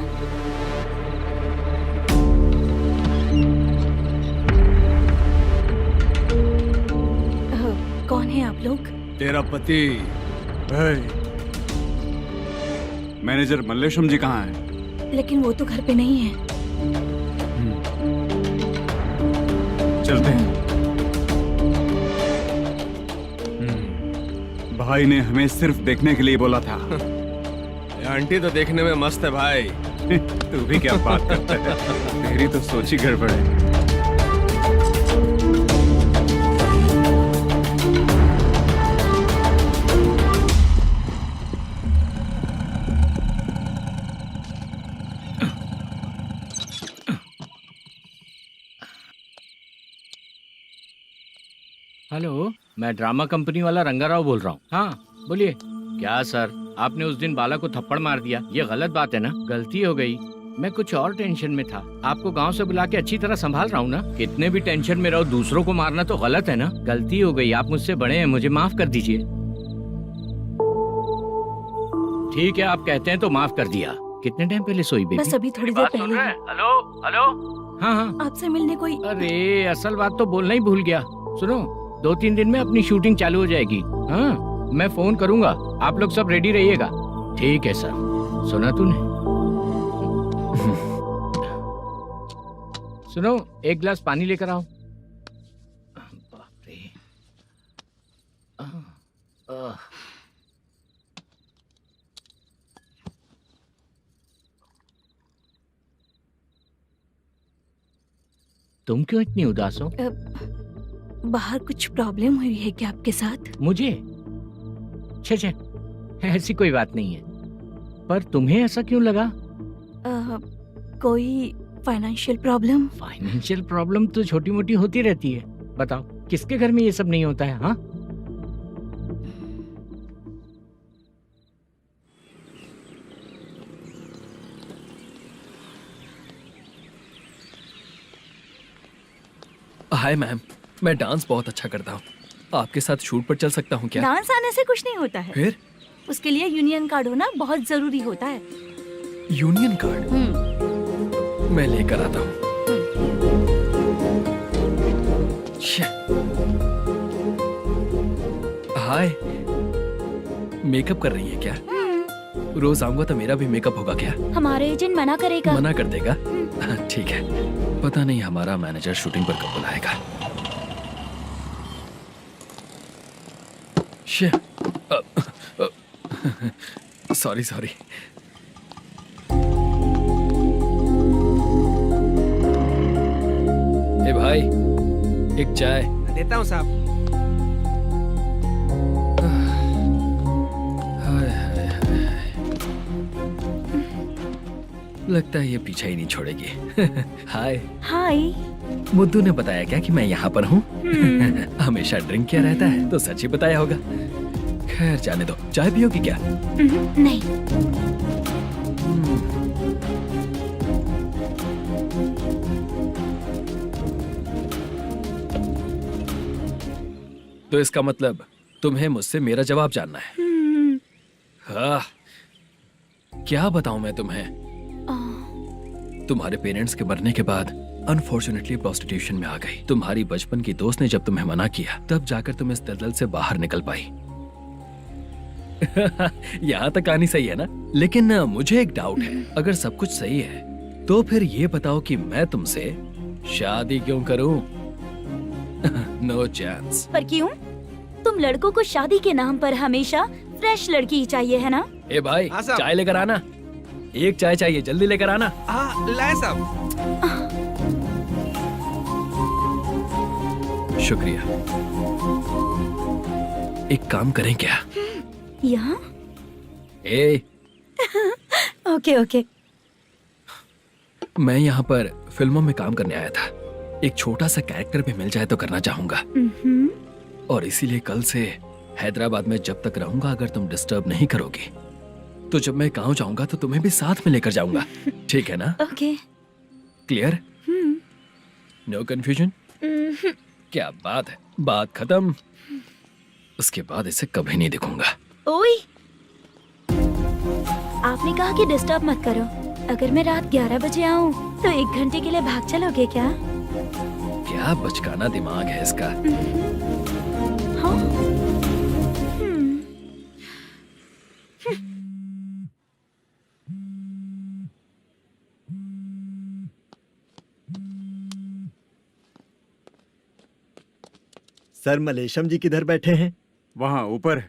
हाँ? कौन है आप लोग? तेरा पति। मैनेजर मल्लेशम जी कहाँ हैं? लेकिन वो तो घर पे नहीं है। चलते हैं। भाई ने हमें सिर्फ देखने के लिए बोला था। आंटी तो देखने में मस्त है भाई। तू भी क्या बात करता है? तेरी तो सोच ही गड़बड़ है। हेलो, मैं ड्रामा कंपनी वाला रंगाराव बोल रहा हूँ। हाँ बोलिए। क्या सर, आपने उस दिन बाला को थप्पड़ मार दिया, ये गलत बात है ना? गलती हो गई, मैं कुछ और टेंशन में था। आपको गांव से बुला के अच्छी तरह संभाल रहा हूँ ना। कितने भी टेंशन में रहो, दूसरों को मारना तो गलत है ना। गलती हो गई, आप मुझसे बड़े हैं, मुझे माफ कर दीजिए। ठीक है, आप कहते हैं तो माफ कर दिया। कितने टाइम पहले सोई बेबी? बस अभी थोड़ी देर पहले। Hello hello. हाँ हाँ, आपसे मिलने कोई। अरे असल बात तो बोलना ही भूल गया। सुनो, 2-3 दिन में अपनी शूटिंग चालू हो जाएगी। हाँ, मैं फोन करूंगा, आप लोग सब रेडी रहिएगा। ठीक है सर। सुना तूने? सुनो, एक गिलास पानी लेकर आओ। बाप रे। तुम क्यों इतनी उदास हो? बाहर कुछ प्रॉब्लम हुई है क्या आपके साथ? मुझे? छे, ऐसी कोई बात नहीं है। पर तुम्हें ऐसा क्यों लगा? कोई फाइनेंशियल प्रॉब्लम? फाइनेंशियल प्रॉब्लम तो छोटी मोटी होती रहती है। बताओ, किसके घर में ये सब नहीं होता है? हाँ, हाय मैम, मैं डांस बहुत अच्छा करता हूँ। आपके साथ शूट पर चल सकता हूँ क्या? डांस आने से कुछ नहीं होता है। फिर? उसके लिए यूनियन कार्ड होना बहुत जरूरी होता है। Union card? मैं लेकर आता हूँ। हाय, मेकअप कर रही है क्या? रोज आऊंगा तो मेरा भी मेकअप होगा क्या? हमारे एजेंट मना करेगा। मना कर देगा? ठीक है, पता नहीं हमारा मैनेजर शूटिंग पर कब बुलाएगा। सॉरी। ए भाई, एक चाय। देता हूँ साहब। लगता है ये पीछा ही नहीं छोड़ेगी। हाय। हाय। मुद्दू ने बताया क्या कि मैं यहाँ पर हूँ? हमेशा ड्रिंक किया रहता है तो सच ही बताया होगा। खैर जाने दो, चाय पियोगी क्या? नहीं। तो इसका मतलब तुम्हें मुझसे मेरा जवाब जानना है? हाँ, क्या बताऊं मैं तुम्हें? तुम्हारे पेरेंट्स के मरने के बाद अनफॉर्चुनेटली प्रोस्टिट्यूशन में आ गई। तुम्हारी बचपन की दोस्त ने जब तुम्हें मना किया, तब जाकर तुम इस दलदल से बाहर निकल पाई। यहाँ तक कहानी सही है ना, लेकिन मुझे एक डाउट है। अगर सब कुछ सही है तो फिर ये बताओ कि मैं तुमसे शादी क्यों करूं? No chance. पर क्यों? तुम लड़कों को शादी के नाम पर हमेशा फ्रेश लड़की ही चाहिए है ना? ए भाई, हाँ साहब। चाय लेकर आना। एक चाय चाहिए, जल्दी लेकर आना। हाँ लाए साहब। शुक्रिया। एक काम करें क्या? यहाँ? ए, ओके ओके। मैं यहाँ पर फिल्मों में काम करने आया था। एक छोटा सा कैरेक्टर भी मिल जाए तो करना चाहूंगा, और इसीलिए कल से हैदराबाद में जब तक रहूंगा, अगर तुम डिस्टर्ब नहीं करोगी तो जब मैं गांव जाऊंगा तो तुम्हें भी साथ में लेकर जाऊंगा। ठीक है ना? ओके। क्लियर? No confusion? क्या बात है, बात खत्म। उसके बाद इसे कभी नहीं दिखूंगा। ओए, आपने कहा कि डिस्टर्ब मत करो। अगर मैं रात 11 बजे आऊँ तो 1 घंटे के लिए भाग चलोगे क्या? क्या बचकाना दिमाग है इसका। हाँ? सर, मलेशम जी किधर बैठे हैं? वहाँ ऊपर।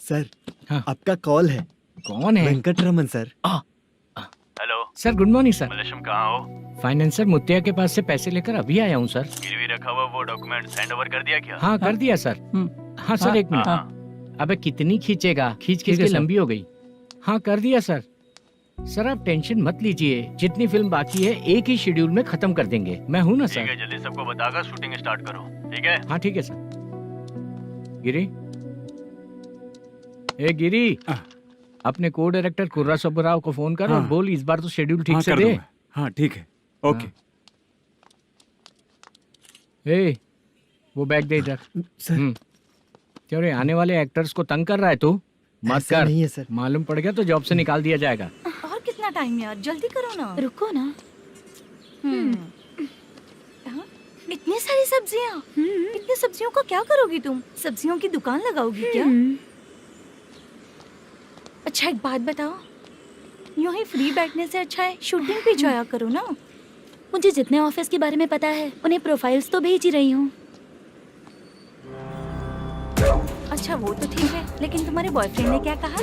सर, हाँ। आपका कॉल है। कौन है? Venkataraman sir. Hello sir, good morning sir. Malesham कहाँ हो? फाइनेंसर मुत्तिया के पास से पैसे लेकर अभी आया हूँ सर। गिरवी रखा हुआ वो डॉक्यूमेंट सेंड ओवर कर दिया क्या? हाँ, कर दिया सर। हाँ सर, 1 मिनट। अबे कितनी खींचेगा, खींच खींच के लंबी हो गई। हाँ, कर दिया सर। सर आप टेंशन मत लीजिए, जितनी फिल्म बाकी है एक ही शेड्यूल में खत्म कर देंगे। मैं हूँ ना ठीक सर। है, जल्दी सबको बताकर शूटिंग स्टार्ट करो। ठीक है? हाँ ठीक है सर। गिरी, ए गिरी, अपने को डायरेक्टर कुर्रा सुब्बराव को फोन कर और बोल इस बार तो शेड्यूल ठीक से दे। हाँ ठीक है, ओके। ए, वो बैग दे इधर। क्यों रे, आने वाले एक्टर्स को तंग कर रहा है तू? मत ऐसा कर। नहीं है सर। मालूम पड़ गया तो जॉब से निकाल दिया जाएगा। और कितना टाइम यार, जल्दी करो ना। रुको ना। हाँ? इतनी सारी सब्जियाँ, इतनी सब्जियों का क्या करोगी तुम? सब्जियों की दुकान लगाओगी क्या? अच्छा एक बात बताओ, यूं ही फ्री बैठने से अच्छा है शूटिंग पे जाया करो ना। मुझे जितने ऑफिस के बारे में पता है उन्हें प्रोफाइल्स तो भेज ही रही हूँ। अच्छा वो तो ठीक है, लेकिन तुम्हारे बॉयफ्रेंड ने क्या कहा?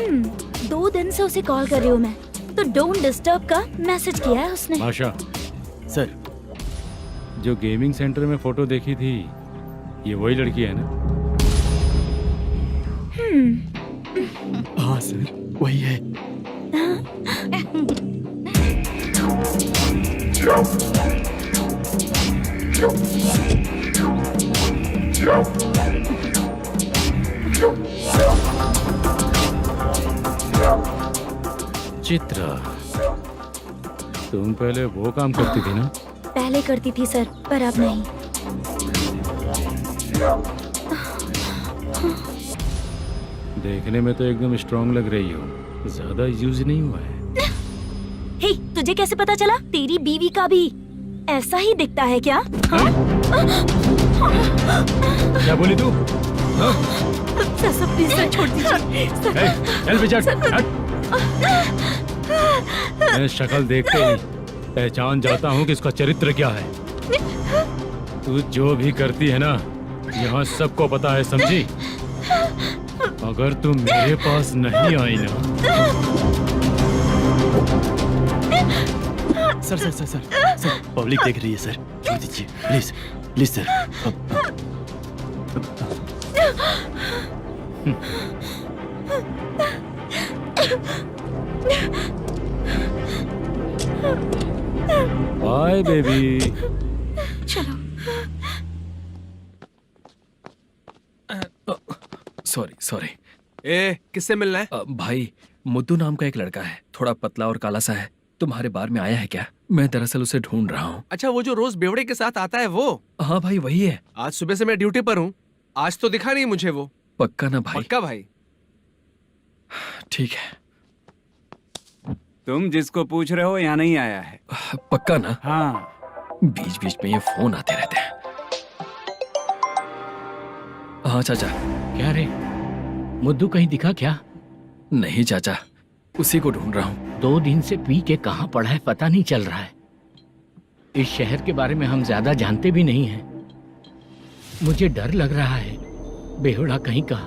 2 दिन से उसे कॉल कर रही हूँ मैं, तो डोंट डिस्टर्ब का मैसेज किया है उसने। भाषा सर, जो गेमिंग सेंटर में फोटो देखी थी, ये वही लड़की है ना? हाँ सर, वही है। चित्रा, तुम पहले वो काम करती थी ना? पहले करती थी सर, पर अब नहीं। देखने में तो एकदम स्ट्रांग लग रही हो, ज्यादा यूज नहीं हुआ है। हे, तुझे कैसे पता चला? तेरी बीवी का भी ऐसा ही दिखता है क्या? हाँ? क्या बोली तू? सर प्लीज सर, छोड़ दीजिए। चल बेटा, मैं शक्ल देखते ही पहचान जाता हूँ कि इसका चरित्र क्या है। तू जो भी करती है ना, यहाँ सबको पता है, समझी? अगर तू मेरे पास नहीं आई ना। Sir sir sir sir sir, public देख रही है सर, छोड़ दीजिए please please sir. Bye baby. चलो। Sorry sorry. ए, किससे मिलना है? भाई, मुद्दू नाम का एक लड़का है, थोड़ा पतला और काला सा है। तुम्हारे बार में आया है क्या? मैं दरअसल उसे ढूंढ रहा हूँ। अच्छा, वो जो रोज बेवड़े के साथ आता है वो? हाँ भाई, वही है। आज सुबह से मैं ड्यूटी पर हूँ, आज तो दिखा नहीं मुझे वो। पक्का ना भाई? पक्का भाई। ठीक है। तुम जिसको पूछ रहे हो यहाँ नहीं आया है। पक्का ना? हाँ। बीच बीच में ये फोन आते रहते हैं। हाँ चाचा। क्या रे, मुद्दू कहीं दिखा क्या? नहीं चाचा, उसी को ढूंढ रहा हूँ। 2 दिन से पी के कहाँ पड़ा है पता नहीं चल रहा है। इस शहर के बारे में हम ज्यादा जानते भी नहीं हैं। मुझे डर लग रहा है, बेहुड़ा कहीं का।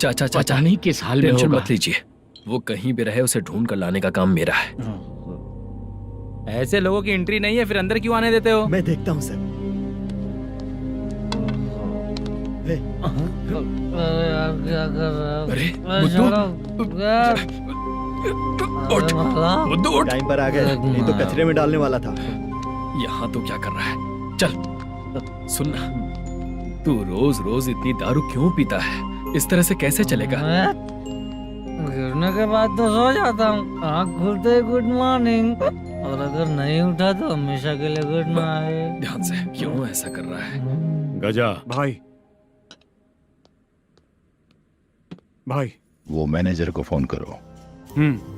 चाचा चाचा नहीं किस हाल में टेंशन होगा। मत लीजिए, वो कहीं भी रहे उसे ढूंढ कर लाने का काम मेरा है। ऐसे लोगों की एंट्री नहीं है, फिर अंदर क्यों आने देते हो? मैं देखता हूँ सर। अरे मुद्दू टाइम पर आ गए, नहीं तो कचरे में डालने वाला था। यहाँ तो क्या कर रहा है? चल सुनना, तू रोज रोज इतनी दारू क्यों पीता है? इस तरह से कैसे चलेगा? गिरने के बाद तो सो जाता हूँ, आँख खुलते ही गुड मॉर्निंग, और अगर नहीं उठा तो हमेशा के लिए गुड नाइट। ध्यान से, क्यों ऐसा कर रहा है? गजा भाई, भाई वो मैनेजर को फोन करो।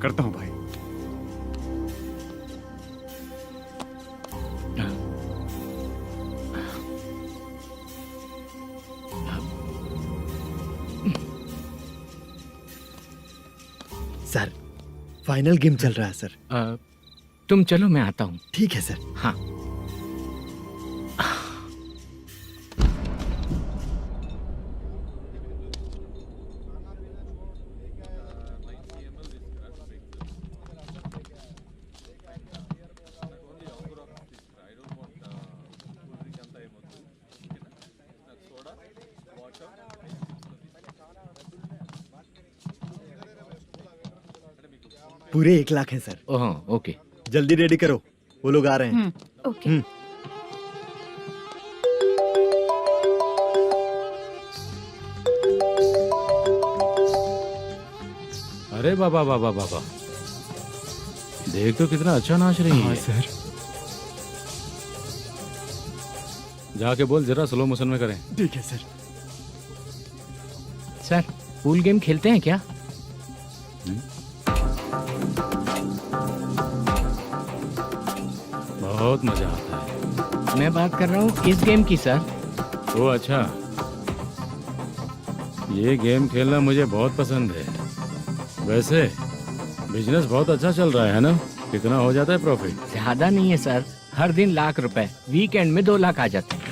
करता हूँ भाई। सर फाइनल गेम चल रहा है सर। तुम चलो, मैं आता हूँ। ठीक है सर। हाँ। पूरे 1 लाख हैं सर। ओह ओके, जल्दी रेडी करो, वो लोग आ रहे हैं। ओके। अरे बाबा बाबा बाबा, देख तो कितना अच्छा नाच रही है। सर जाके बोल जरा स्लो मोशन में करें। ठीक है सर। सर पूल गेम खेलते हैं क्या? बहुत मजा आता है। मैं बात कर रहा हूँ इस गेम की सर। ओ अच्छा, ये गेम खेलना मुझे बहुत पसंद है। वैसे बिजनेस बहुत अच्छा चल रहा है ना? कितना हो जाता है प्रॉफिट? ज्यादा नहीं है सर, हर दिन लाख रुपए, वीकेंड में 2 लाख आ जाते हैं।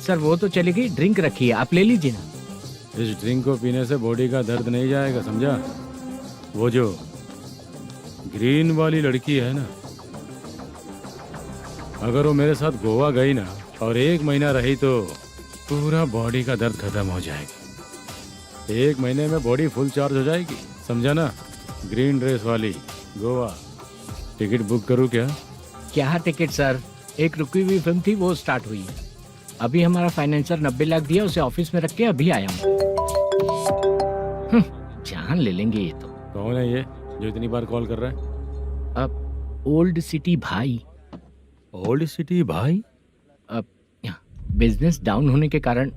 सर वो तो चलेगी, ड्रिंक रखी है, आप ले लीजिए ना। इस ड्रिंक को पीने से बॉडी का दर्द नहीं जाएगा, समझा? वो जो ग्रीन वाली लड़की है ना, अगर वो मेरे साथ गोवा गई ना और 1 महीना रही तो पूरा बॉडी का दर्द खत्म हो जाएगा। 1 महीने में बॉडी फुल चार्ज हो जाएगी, समझा ना? ग्रीन ड्रेस वाली गोवा। टिकट बुक करूँ क्या? क्या टिकट सर, एक रुकी हुई फिल्म थी, वो स्टार्ट हुई है। अभी हमारा फाइनेंसर 90 लाख दिया, उसे ऑफिस में रख के अभी आया हूँ। जान ले लेंगे ये तो। कौन है ये जो इतनी बार कॉल कर रहा है? अब ओल्ड सिटी भाई। ओल्ड सिटी भाई? अब बिजनेस डाउन होने के कारण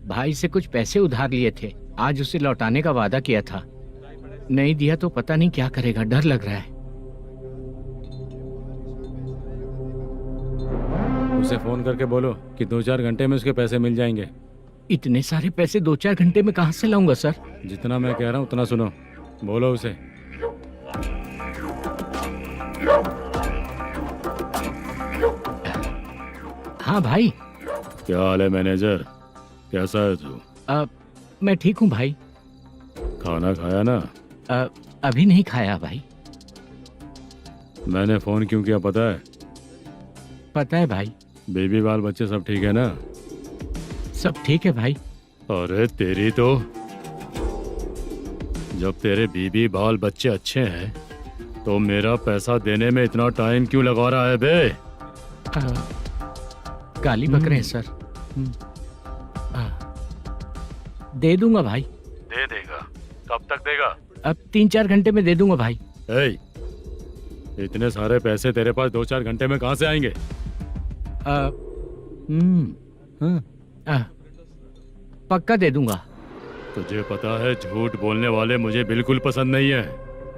भाई से कुछ पैसे उधार लिए थे, आज उसे लौटाने का वादा किया था। नहीं दिया तो पता नहीं क्या करेगा, डर लग रहा है। उसे फोन करके बोलो कि 2-4 घंटे में उसके पैसे मिल जाएंगे। इतने सारे पैसे 2-4 घंटे में कहाँ से लाऊंगा सर? जितना मैं कह रहा हूँ उतना सुनो, बोलो उसे। हाँ भाई। क्या हाल है मैनेजर, कैसा है तू? मैं ठीक हूँ भाई। खाना खाया ना? अभी नहीं खाया भाई। मैंने फोन क्यों किया पता है? पता है भाई। बेबी बाल बच्चे सब ठीक है ना? सब ठीक है भाई। अरे तेरी तो, जब तेरे बीबी बाल बच्चे अच्छे हैं तो मेरा पैसा देने में इतना टाइम क्यों लगा रहा है बे? गाली बक रहे हैं सर। दे दूंगा भाई। दे देगा? कब तक देगा? अब 3-4 घंटे में दे दूंगा भाई। इतने सारे पैसे तेरे पास 2-4 घंटे में कहाँ से आएंगे? पक्का दे दूंगा। तुझे पता है झूठ बोलने वाले मुझे बिल्कुल पसंद नहीं है।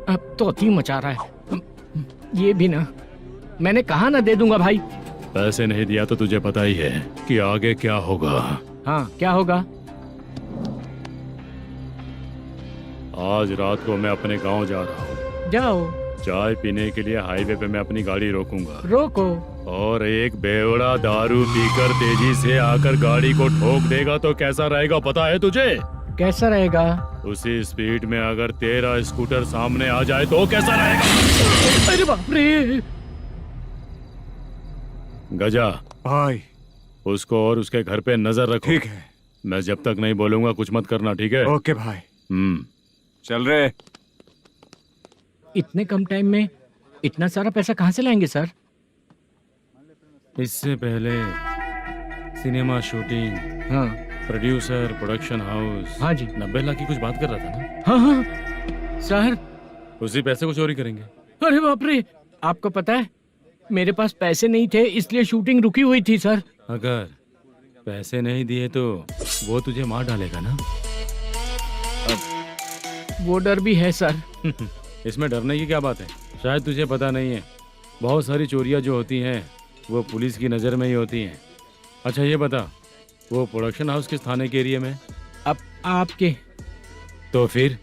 अब तोती मचा रहा है ये भी ना। मैंने कहा ना दे दूंगा भाई। पैसे नहीं दिया तो तुझे पता ही है कि आगे क्या होगा। हाँ क्या होगा? आज रात को मैं अपने गांव जा रहा हूँ। जाओ। चाय पीने के लिए हाईवे पे मैं अपनी गाड़ी रोकूंगा। रोको। और एक बेवड़ा दारू पीकर तेजी से आकर गाड़ी को ठोक देगा तो कैसा रहेगा पता है तुझे? कैसा रहेगा? उसी स्पीड में अगर तेरा स्कूटर सामने आ जाए तो कैसा रहेगा? अरे बाप रे। गजा भाई, उसको और उसके घर पे नजर रखो। ठीक है। मैं जब तक नहीं बोलूंगा कुछ मत करना, ठीक है? ओके भाई। चल रहे। इतने कम टाइम में इतना सारा पैसा कहाँ से लाएंगे सर? इससे पहले सिनेमा शूटिंग, हाँ, प्रोड्यूसर, प्रोडक्शन हाउस, हाँ जी, 90 लाख की कुछ बात कर रहा था ना? हाँ हाँ सर। उसी पैसे को चोरी करेंगे। अरे बाप रे, आपको पता है मेरे पास पैसे नहीं थे इसलिए शूटिंग रुकी हुई थी सर। अगर पैसे नहीं दिए तो वो तुझे मार डालेगा ना? वो डर भी है सर। इसमें डरने की क्या बात है? शायद तुझे पता नहीं है, बहुत सारी चोरियां जो होती हैं वो पुलिस की नज़र में ही होती हैं। अच्छा ये बता, वो प्रोडक्शन हाउस किस थाने के एरिया में? अब आपके। तो फिर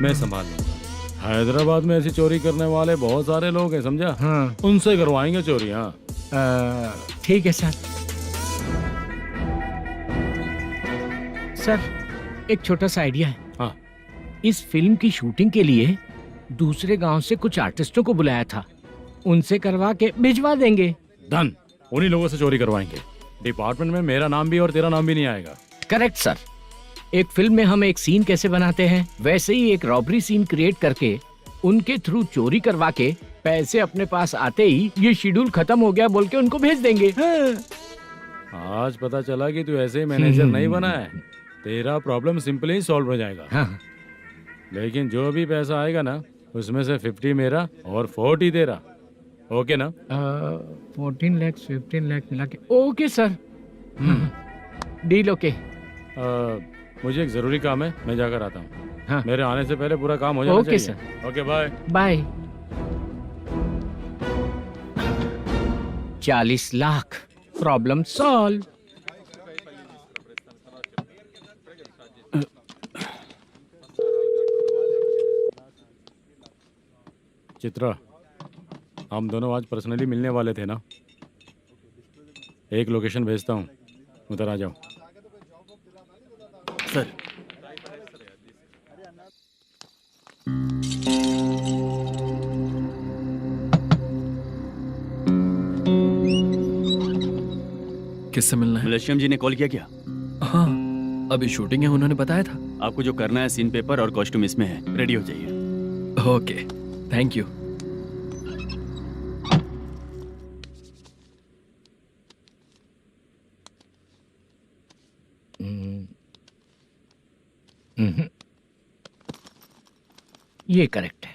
मैं संभाल लूंगा। हैदराबाद में ऐसी चोरी करने वाले बहुत सारे लोग हैं, समझा? हाँ। उनसे करवाएंगे चोरी। हाँ ठीक है सर। सर एक छोटा सा आइडिया है। हाँ। इस फिल्म की शूटिंग के लिए दूसरे गांव से कुछ आर्टिस्टों को बुलाया था, उनसे करवा के भिजवा देंगे। डन, उन्हीं लोगों से चोरी करवाएंगे। डिपार्टमेंट में मेरा नाम भी और तेरा नाम भी नहीं आएगा। Correct sir. एक फिल्म में हम एक सीन कैसे बनाते हैं वैसे ही एक रॉबरी सीन क्रिएट करके उनके थ्रू चोरी करवा के पैसे अपने पास आते ही ये शेड्यूल खत्म हो गया बोल के उनको भेज देंगे। आज पता चला कि तू ऐसे ही मैनेजर नहीं बना है। तेरा प्रॉब्लम सिंपली ही सॉल्व हो जाएगा। हाँ। लेकिन जो भी पैसा आएगा ना उसमें से 50 मेरा और 40 तेरा। ओके ना? 14 लाख 15 लाख मिला के। Okay sir. Deal okay. मुझे एक जरूरी काम है, मैं जाकर आता हूँ। हाँ। मेरे आने से पहले पूरा काम हो जाना ओके चाहिए। Sir. Okay bye. Bye. 40 lakh, problem solve. Chitra, हम दोनों आज पर्सनली मिलने वाले थे ना? एक लोकेशन भेजता हूँ, उधर आ जाओ। सर किससे मिलना है? मलेशियम जी ने कॉल किया क्या? हाँ, अभी शूटिंग है, उन्होंने बताया था। आपको जो करना है सीन पेपर और कॉस्ट्यूम इसमें है, रेडी हो जाइए। Okay, thank you. ये करेक्ट है।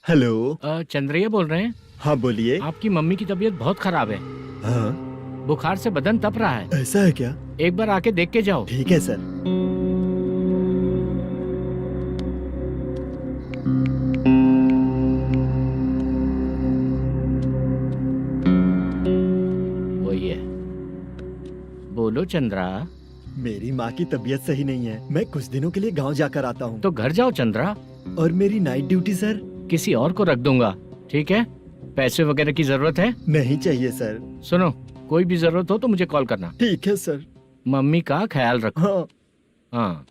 हेलो। चंद्रैया बोल रहे हैं? हाँ बोलिए। आपकी मम्मी की तबीयत बहुत खराब है। हाँ। बुखार से बदन तप रहा है। ऐसा है क्या? एक बार आके देख के जाओ। ठीक है सर। वही है। बोलो चंद्रा। मेरी माँ की तबीयत सही नहीं है, मैं कुछ दिनों के लिए गांव जाकर आता हूँ। तो घर जाओ चंद्रा। और मेरी नाइट ड्यूटी सर? किसी और को रख दूंगा, ठीक है? पैसे वगैरह की जरूरत है? नहीं चाहिए सर। सुनो, कोई भी जरूरत हो तो मुझे कॉल करना। ठीक है सर। मम्मी का ख्याल रखो। हाँ। हाँ।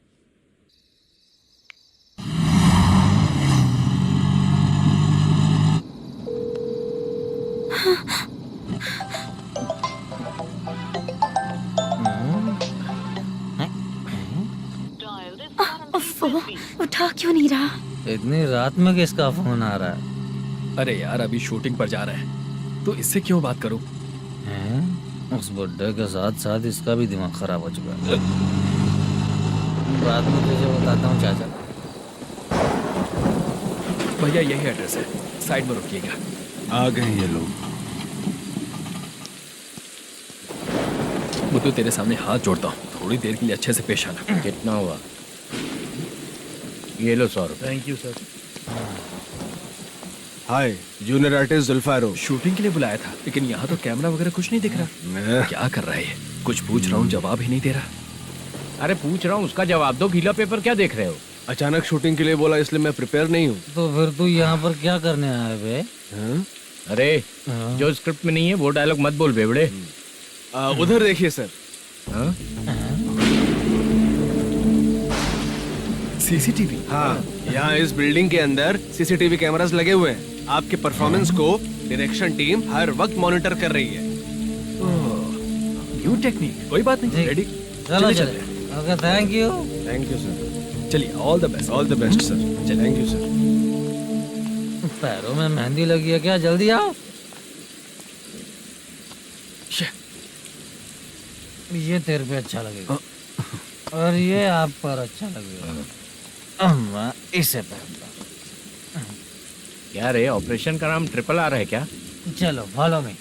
उठा क्यों नहीं रहा? इतनी रात में किसका फोन आ रहा है? अरे यार, अभी शूटिंग पर जा रहे हैं तो इससे क्यों बात करूं? उस बुड्ढे के साथ साथ इसका भी दिमाग खराब हो चुका है। रात में तुझे बताता हूँ चाचा। भैया यही एड्रेस है, साइड में रुकिएगा। आ गए ये लोग। मुझे तेरे सामने हाथ जोड़ता हूँ, थोड़ी देर के लिए अच्छे से पेश आना। कितना हुआ? ये लो 100 रुपए। Thank you sir. Hi, junior artist Zulfar हो। शूटिंग के लिए बुलाया था, लेकिन यहाँ तो कैमरा वगैरह कुछ नहीं दिख रहा। क्या कर रहा है ये? कुछ पूछ रहा हूँ, जवाब ही नहीं दे रहा। अरे पूछ रहा हूँ, उसका जवाब दो। गीला पेपर क्या देख रहे हो? अचानक शूटिंग के लिए बोला, इसलिए मैं प्रिपेयर नहीं हूँ। तो फिर तू यहाँ पर क्या करने आया बे? अरे जो स्क्रिप्ट में नहीं है वो डायलॉग मत बोल बेवड़े। उधर देखिए सर। सीसीटीवी? हाँ, यहाँ इस बिल्डिंग के अंदर सीसीटीवी कैमरास लगे हुए हैं। आपके परफॉर्मेंस को डायरेक्शन टीम हर वक्त मॉनिटर कर रही है। न्यू टेक्निक, कोई बात नहीं। रेडी? चलो चले। Okay, thank you sir. चलिए, all the best. All the best sir. Thank you sir. पैरों में मेहंदी लगी है क्या? जल्दी आओ। ये तेरे पे अच्छा लगेगा और ये आप पर अच्छा लगेगा। मैं इसे पहनता। क्या रे, ऑपरेशन का नाम ट्रिपल आर है क्या? चलो फॉलो मी।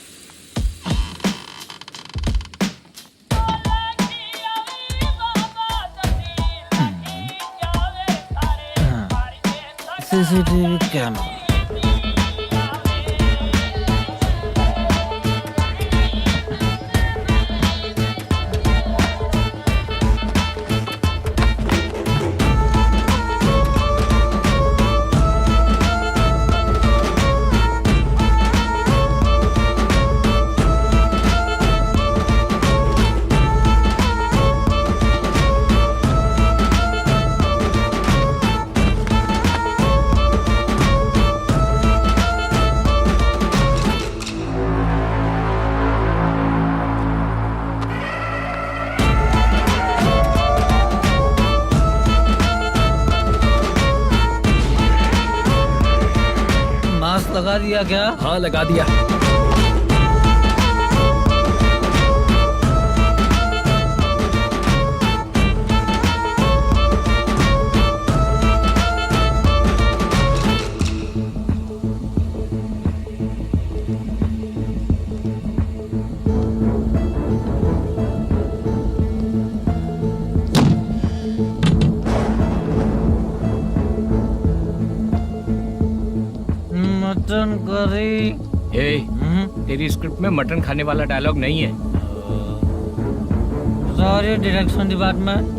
CCTV camera. लगा दिया क्या? हाँ, लगा दिया। Mutton curry. तेरी स्क्रिप्ट में मटन खाने वाला डायलॉग नहीं है। Sorry direction department.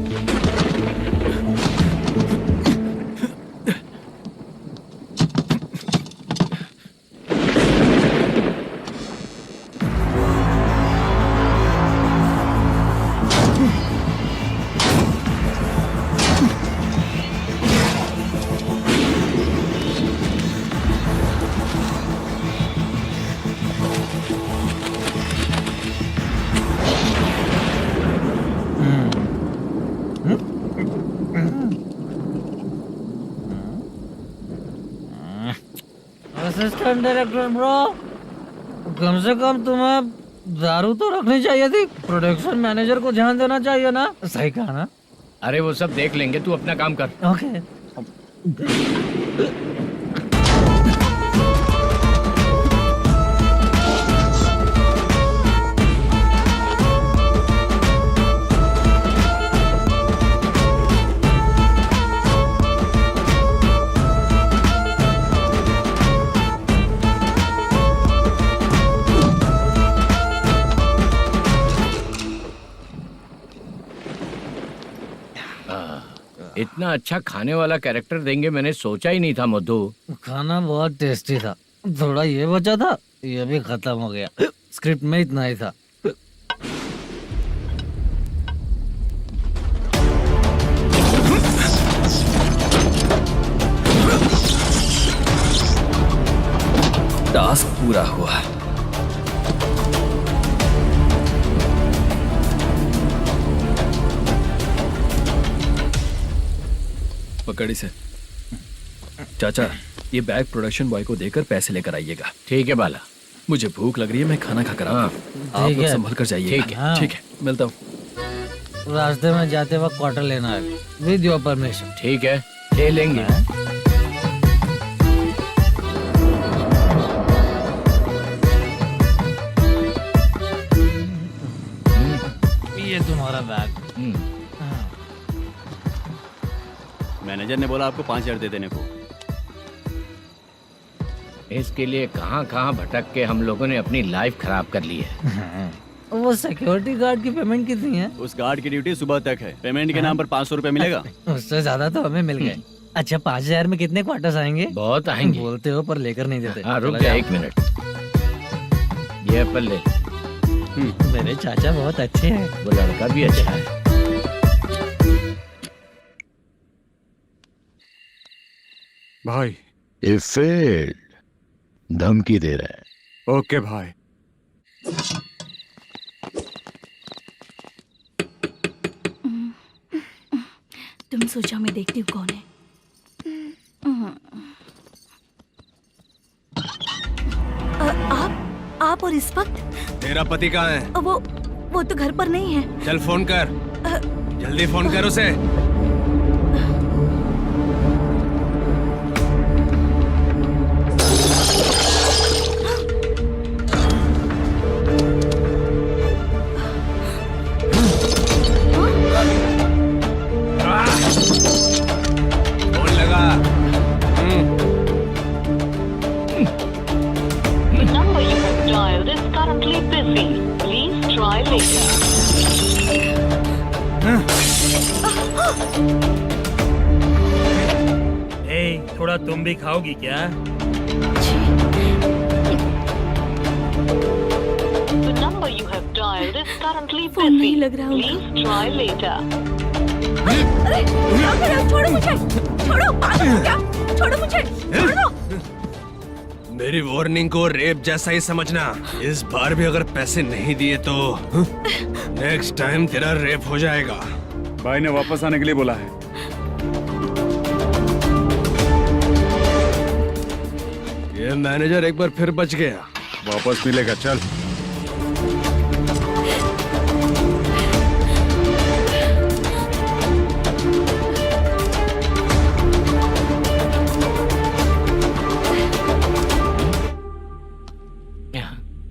Assistant director bro, कम से कम तुम्हें दारू तो रखनी चाहिए थी। प्रोडक्शन मैनेजर को ध्यान देना चाहिए ना। सही कहा ना? अरे वो सब देख लेंगे, तू अपना काम कर। ओके। इतना अच्छा खाने वाला कैरेक्टर देंगे मैंने सोचा ही नहीं था मधु। खाना बहुत टेस्टी था। थोड़ा ये बचा था, ये भी खत्म हो गया। स्क्रिप्ट में इतना ही था। टास्क पूरा हुआ। पकड़ी से। चाचा, ये बैग प्रोडक्शन बॉय को देकर पैसे लेकर आइएगा। ठीक है बाला। मुझे भूख लग रही है, मैं खाना खाकर आता हूँ। आप लोग संभल कर जाइए। ठीक है, मिलता हूँ। रास्ते में जाते वक्त क्वार्टर लेना है, विद योर परमिशन। ठीक है, ले लेंगे। ये तुम्हारा बैग। मैनेजर ने बोला आपको 5,000 दे देने को। इसके लिए कहाँ कहाँ भटक के हम लोगों ने अपनी लाइफ खराब कर ली है। वो सिक्योरिटी गार्ड की पेमेंट कितनी है? उस गार्ड की ड्यूटी सुबह तक है। पेमेंट के नाम पर 500 रुपए मिलेगा। उससे ज्यादा तो हमें मिल गए। अच्छा 5000 में कितने क्वार्टर्स आएंगे? बहुत आएंगे। बोलते हो पर लेकर नहीं देते। हाँ रुक जा 1 मिनट, ये एप्पल ले। मेरे चाचा बहुत अच्छे हैं। वो लड़का भी अच्छा है। भाई ये फेल्ड धमकी दे रहा है। ओके भाई। तुम सोचो मैं देखती हूँ कौन है। आप और इस वक्त? तेरा पति कहाँ है? वो तो घर पर नहीं है। चल फोन कर, जल्दी फोन कर उसे। फोन लगा। number you have dialed is currently busy. Please try later. थोड़ा तुम भी खाओगी क्या? The number you have dialed is currently busy. Please try later. अरे छोड़ो मुझे, छोड़ो, पागल हो क्या? छोड़ो मुझे, छोड़ो। मेरी वार्निंग को रेप जैसा ही समझना। इस बार भी अगर पैसे नहीं दिए तो नेक्स्ट टाइम तेरा रेप हो जाएगा। भाई ने वापस आने के लिए बोला है। ये मैनेजर एक बार फिर बच गया। वापस मिलेगा, चल।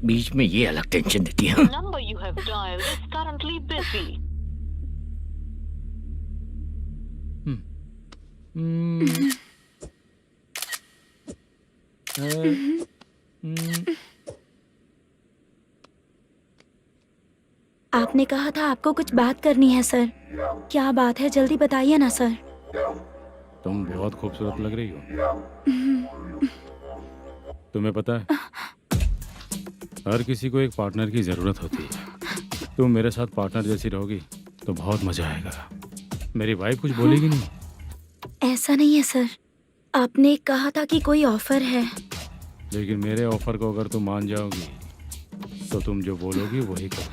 बीच में ये अलग टेंशन देती है। Number you have dialed is currently busy. आपने कहा था आपको कुछ बात करनी है सर। क्या बात है, जल्दी बताइए ना सर। तुम बहुत खूबसूरत लग रही हो। तुम्हें पता है, हर किसी को एक पार्टनर की जरूरत होती है। तुम मेरे साथ पार्टनर जैसी रहोगी तो बहुत मजा आएगा। मेरी वाइफ कुछ बोलेगी नहीं? ऐसा नहीं है सर, आपने कहा था कि कोई ऑफर है। लेकिन मेरे ऑफर को अगर तुम मान जाओगी तो तुम जो बोलोगी वही करो।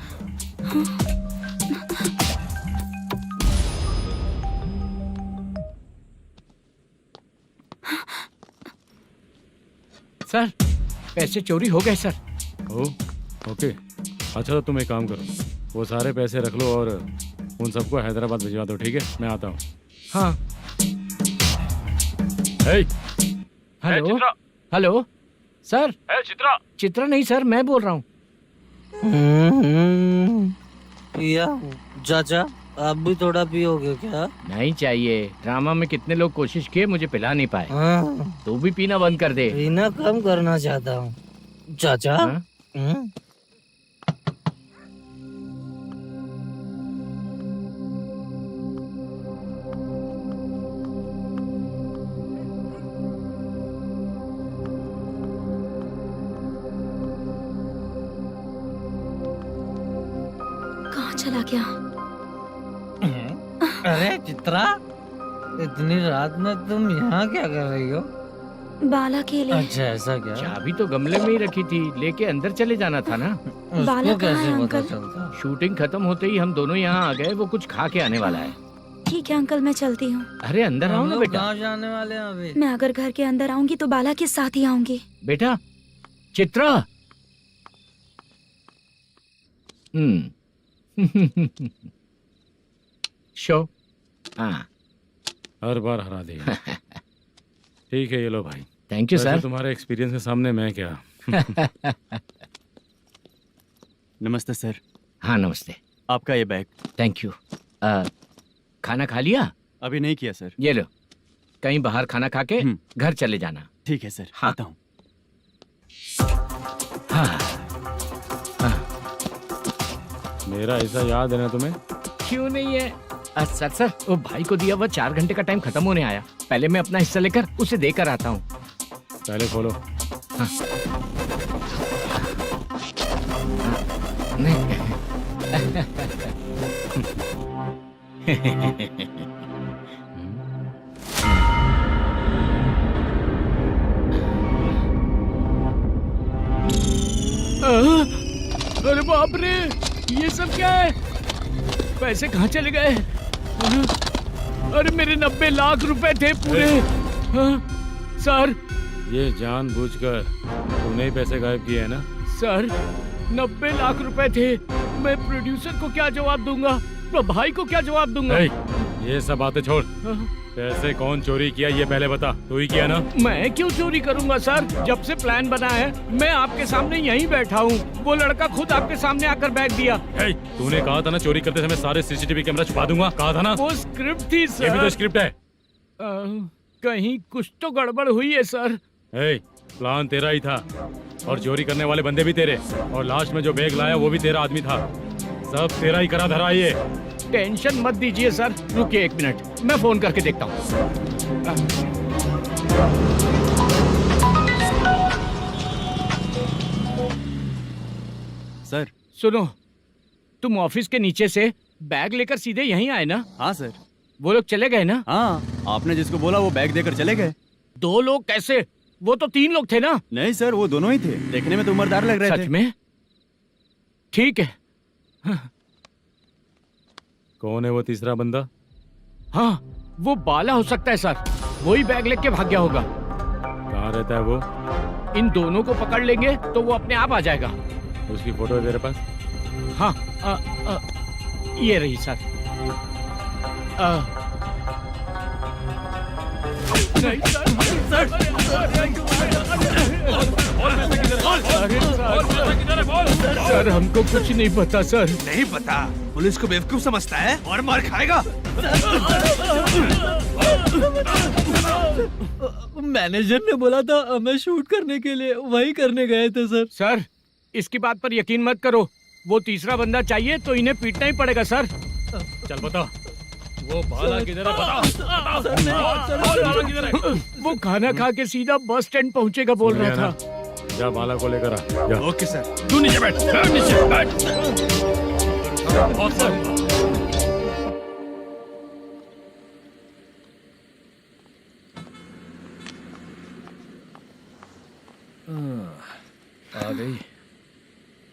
सर पैसे चोरी हो गए सर। ओके, अच्छा तो तुम एक काम करो, वो सारे पैसे रख लो और उन सबको हैदराबाद भिजवा दो, ठीक है? मैं आता हूँ। हाँ। Hello hello sir. Chitra? Chitra नहीं सर, मैं बोल रहा हूँ। या चाचा आप भी थोड़ा पियोगे क्या? नहीं चाहिए। ड्रामा में कितने लोग कोशिश किए, मुझे पिला नहीं पाए। तू भी पीना बंद कर दे। पीना कम करना चाहता हूँ चाचा। कहाँ चला गया? अरे चित्रा, इतनी रात में तुम यहाँ क्या कर रही हो? बाला के लिए। अच्छा ऐसा क्या? चाबी तो गमले में ही रखी थी, लेके अंदर चले जाना था ना। बाला उसको कहाँ है कैसे पता अंकल? चलता? शूटिंग खत्म होते ही हम दोनों यहाँ आ गए। वो कुछ खा के आने वाला है। ठीक है अंकल, मैं चलती हूँ। अरे अंदर आओ हम ना लोग बेटा। कहाँ जाने वाले हैं अभी? मैं अगर घर के अंदर आऊंगी तो बाला के साथ ही आऊंगी। बेटा चित्रा। शो। हाँ हर बार हरा दे। ठीक है, ये लो भाई। Thank you sir. तुम्हारे एक्सपीरियंस के सामने मैं क्या। नमस्ते सर। हाँ नमस्ते। आपका ये बैग। Thank you. खाना खा लिया? अभी नहीं किया सर। ये लो, कहीं बाहर खाना खा के घर चले जाना। ठीक है सर। हाँ। आता हूँ। मेरा ऐसा याद है ना तुम्हें? क्यों नहीं है? सर वो भाई को दिया हुआ 4 घंटे का टाइम खत्म होने आया। पहले मैं अपना हिस्सा लेकर उसे देकर आता हूँ। पहले खोलो। हाँ। अरे बाप रे, ये सब क्या है? पैसे कहाँ चले गए? अरे मेरे 90 लाख रुपए थे पूरे। सर, ये जानबूझकर तूने ही पैसे गायब किए हैं ना? सर 90 लाख रुपए थे। मैं प्रोड्यूसर को क्या जवाब दूंगा? तो भाई को क्या जवाब दूंगा? ये सब बातें छोड़। पैसे कौन चोरी किया ये पहले बता। तू ही किया ना? मैं क्यों चोरी करूंगा सर? जब से प्लान बना है मैं आपके सामने यहीं बैठा हूँ। वो लड़का खुद आपके सामने आकर बैग दिया। तूने कहा था ना चोरी करते समय सारे सीसीटीवी कैमरा छुपा दूंगा। कहा था ना? वो स्क्रिप्ट थी सर। ये भी तो स्क्रिप्ट है। कहीं कुछ तो गड़बड़ हुई है सर। प्लान तेरा ही था और चोरी करने वाले बंदे भी तेरे, और लास्ट में जो बैग लाया वो भी तेरा आदमी था। सब तेरा ही करा धरा। ये टेंशन मत दीजिए सर। रुकिए 1 मिनट, मैं फोन करके देखता हूँ। सर सुनो, तुम ऑफिस के नीचे से बैग लेकर सीधे यहीं आए ना? हाँ सर। वो लोग चले गए ना? हाँ, आपने जिसको बोला वो बैग देकर चले गए। 2 लोग कैसे? वो तो 3 लोग थे ना? नहीं सर, वो दोनों ही थे। देखने में तो उम्रदार लग रहे थे। सच में? ठीक है। कौन है वो तीसरा बंदा? हाँ, वो बाला हो सकता है सर। वही बैग लेके भाग गया होगा। कहाँ रहता है वो? इन दोनों को पकड़ लेंगे तो वो अपने आप आ जाएगा। उसकी फोटो है तेरे पास? हाँ, ये रही सर। नहीं सर, हमको कुछ नहीं पता सर। नहीं पता? पुलिस को बेवकूफ समझता है और मार खाएगा। मैनेजर ने बोला था हमें शूट करने के लिए, वही करने गए थे सर। सर, इसकी बात पर यकीन मत करो। वो तीसरा बंदा चाहिए तो इन्हें पीटना ही पड़ेगा सर। चल बता, वो बाला किधर है? बता। वो खाना खा के सीधा बस स्टैंड पहुंचेगा बोल रहा था। जा बाला को लेकर आ। जा। Okay sir. तू नीचे बैठ। नीचे बैठ। आ गई।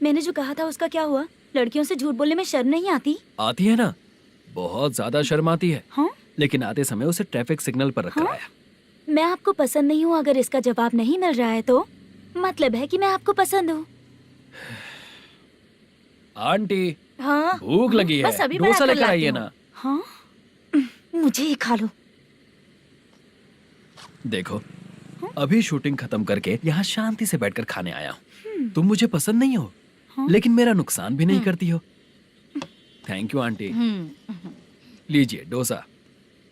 मैंने जो कहा था उसका क्या हुआ? लड़कियों से झूठ बोलने में शर्म नहीं आती? आती है ना, बहुत ज्यादा शर्म आती है। हाँ? लेकिन आते समय उसे ट्रैफिक सिग्नल पर रखा हाँ? आया। मैं आपको पसंद नहीं हूँ अगर इसका जवाब नहीं मिल रहा है तो मतलब है कि मैं आपको पसंद हूँ। आंटी, हाँ? भूख लगी है, बस अभी डोसा बनाकर लेकर लाती आइए हूँ। ना। हाँ? मुझे ही खा लो। देखो, अभी शूटिंग खत्म करके यहाँ शांति से बैठकर खाने आया हूँ। तुम मुझे पसंद नहीं हो, लेकिन मेरा नुकसान भी नहीं करती हो। Thank you aunty. लीजिए डोसा।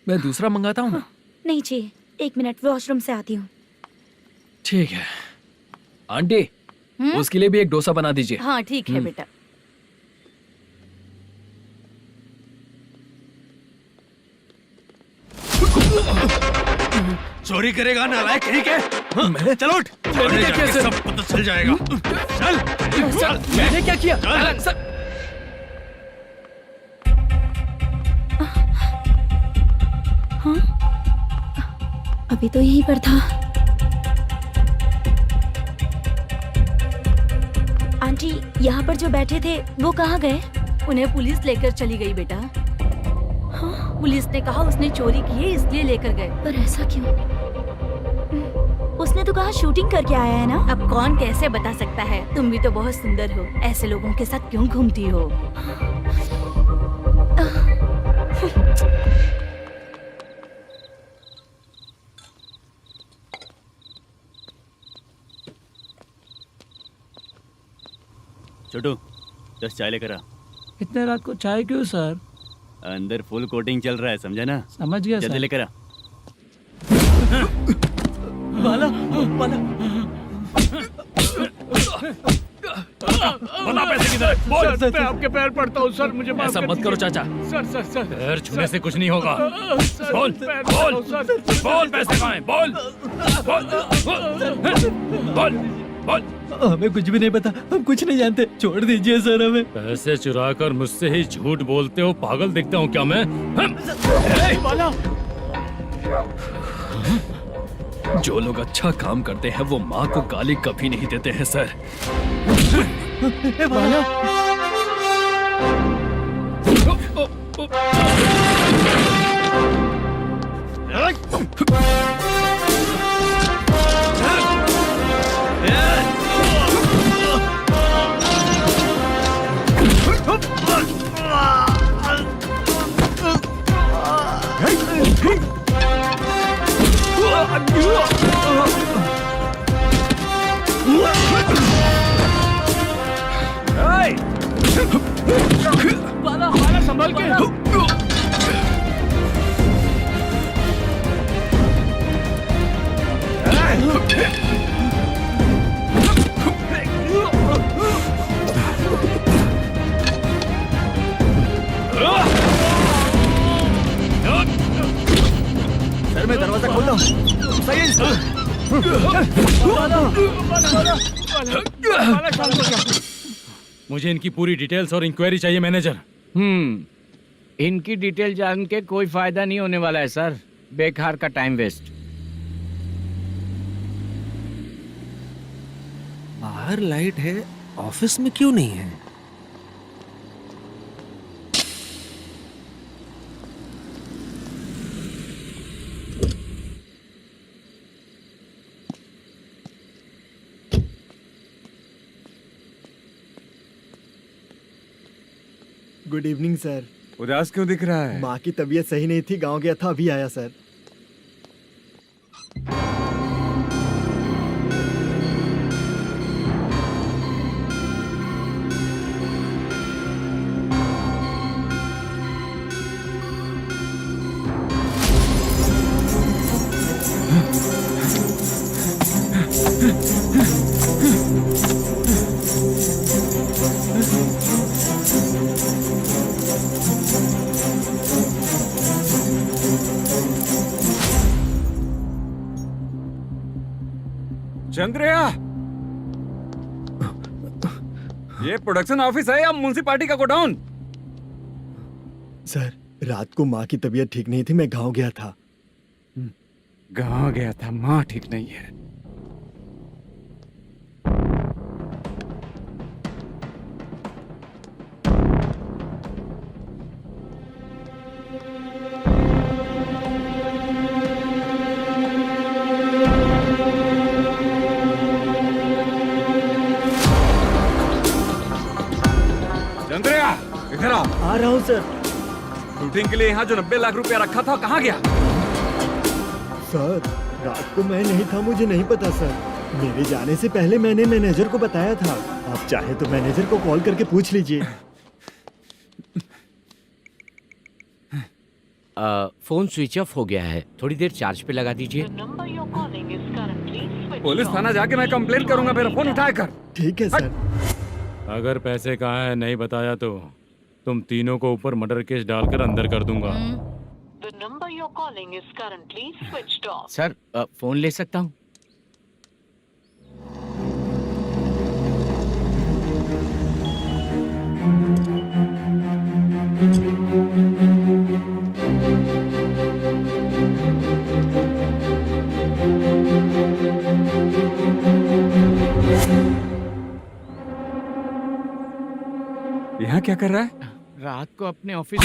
मैं दूसरा मंगाता हूँ ना? नहीं चाहिए, 1 मिनट वॉशरूम से आती हूँ। ठीक है आंटी, उसके लिए भी एक डोसा बना दीजिए। हाँ ठीक है बेटा। चोरी करेगा नालायक कहीं के? चलो उठ। मैंने क्या किया सर? सब पता चल जाएगा। चल। सर, मैंने क्या किया? सर, हाँ? अभी तो यहीं पर था। आंटी, यहाँ पर जो बैठे थे वो कहाँ गए? उन्हें पुलिस लेकर चली गई बेटा। हाँ? पुलिस ने कहा उसने चोरी की है इसलिए लेकर गए। पर ऐसा क्यों? उसने तो कहा शूटिंग करके आया है ना। अब कौन कैसे बता सकता है? तुम भी तो बहुत सुंदर हो, ऐसे लोगों के साथ क्यों घूमती हो? छोटू 10 चाय लेकर आ। इतने रात को चाय क्यों सर? अंदर फुल कोटिंग चल रहा है, समझा ना? समझ गया जल्दी सर। लेकर आ। बाला, बाला। बता पैसे किधर है? बोल। सर, मैं आपके पैर पड़ता हूँ सर, मुझे माफ ऐसा कर मत करो दीजिए। चाचा। सर पैर छूने से कुछ नहीं होगा। सर, बोल पैर बोल पड़ता हूँ, सर। बोल, पैसे कहाँ हैं? बोल बोल बोल बोल। हमें कुछ भी नहीं पता, हम कुछ नहीं जानते, छोड़ दीजिए सर हमें। पैसे चुरा कर मुझसे ही झूठ बोलते हो, पागल दिखता हूँ क्या मैं? बाला, जो लोग अच्छा काम करते हैं वो माँ को गाली कभी नहीं देते हैं सर। बाला, बाला संभाल के। सर मैं दरवाजा खोलता हूँ। सही है सर। मुझे इनकी पूरी डिटेल्स और इंक्वायरी चाहिए मैनेजर। इनकी डिटेल जान के कोई फायदा नहीं होने वाला है सर, बेकार का टाइम वेस्ट। बाहर लाइट है, ऑफिस में क्यों नहीं है? Good evening sir. उदास क्यों दिख रहा है? माँ की तबीयत सही नहीं थी, गांव गया था, अभी आया सर। चंद्रया, ये प्रोडक्शन ऑफिस है या म्युनिसिपालिटी का गोडाउन? सर रात को माँ की तबीयत ठीक नहीं थी, मैं गांव गया था। गांव गया था, माँ ठीक नहीं है। चंद्रया, इधर आओ। आ रहा हूँ सर। शूटिंग के लिए यहाँ जो 90 लाख रुपया रखा था कहाँ गया? सर रात को मैं नहीं था, मुझे नहीं पता सर। मेरे जाने से पहले मैंने मैनेजर को बताया था। आप चाहे तो मैनेजर को कॉल करके पूछ लीजिए। फोन स्विच ऑफ हो गया है, थोड़ी देर चार्ज पे लगा दीजिए। पुलिस थाना जाके मैं कंप्लेंट करूंगा, मेरा फोन उठाया कर। ठीक है सर। अगर पैसे कहाँ है नहीं बताया तो तुम तीनों को ऊपर मर्डर केस डालकर अंदर कर दूंगा। The number you're calling is currently switched off. Sir phone ले सकता हूँ? यहाँ क्या कर रहा है? रात को अपने ऑफिस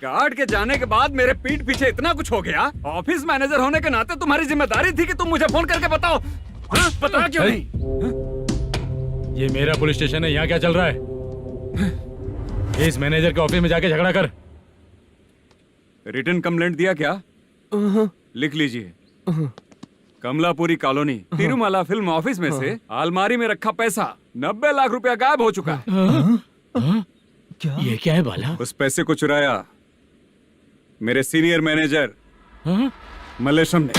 गार्ड के जाने के बाद मेरे पीठ पीछे इतना कुछ हो गया। ऑफिस मैनेजर होने के नाते तुम्हारी जिम्मेदारी थी कि तुम मुझे फोन करके बताओ। हाँ? पता क्यों नहीं? ये मेरा पुलिस स्टेशन है, यहाँ क्या चल रहा है? इस मैनेजर के ऑफिस में जाके झगड़ा कर। रिटन कंप्लेंट दिया क्या? लिख लीजिए। Kamalapuri colony, Tirumala film office में से अलमारी में रखा पैसा 90 लाख रुपया गायब हो चुका है। क्या? ये क्या है बाला? उस पैसे को चुराया मेरे सीनियर मैनेजर मलेशम ने।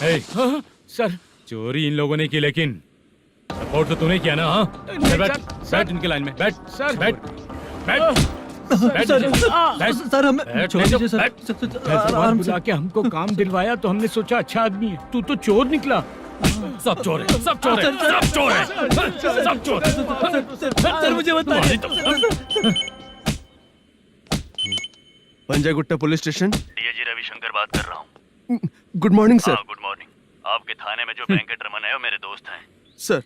हे, सर चोरी इन लोगों ने की, लेकिन सपोर्ट तो तूने किया ना? हाँ बैठ बैठ इनके लाइन में बैठ सर बैठ बैठ सर हमें छोड़ दीजिए सर। आराम से आके हमको काम दिलवाया तो हमने सोचा अच्छा आदमी है, तू तो चोर निकला। सब चोर है, सब चोर है, सब चोर है, सब चोर है। सर मुझे बताइए। Panjagutta police station. DIG Ravishankar बात कर रहा हूँ। Good morning sir. Good morning. आपके थाने में जो वेंकट रमन है वो मेरे दोस्त हैं। सर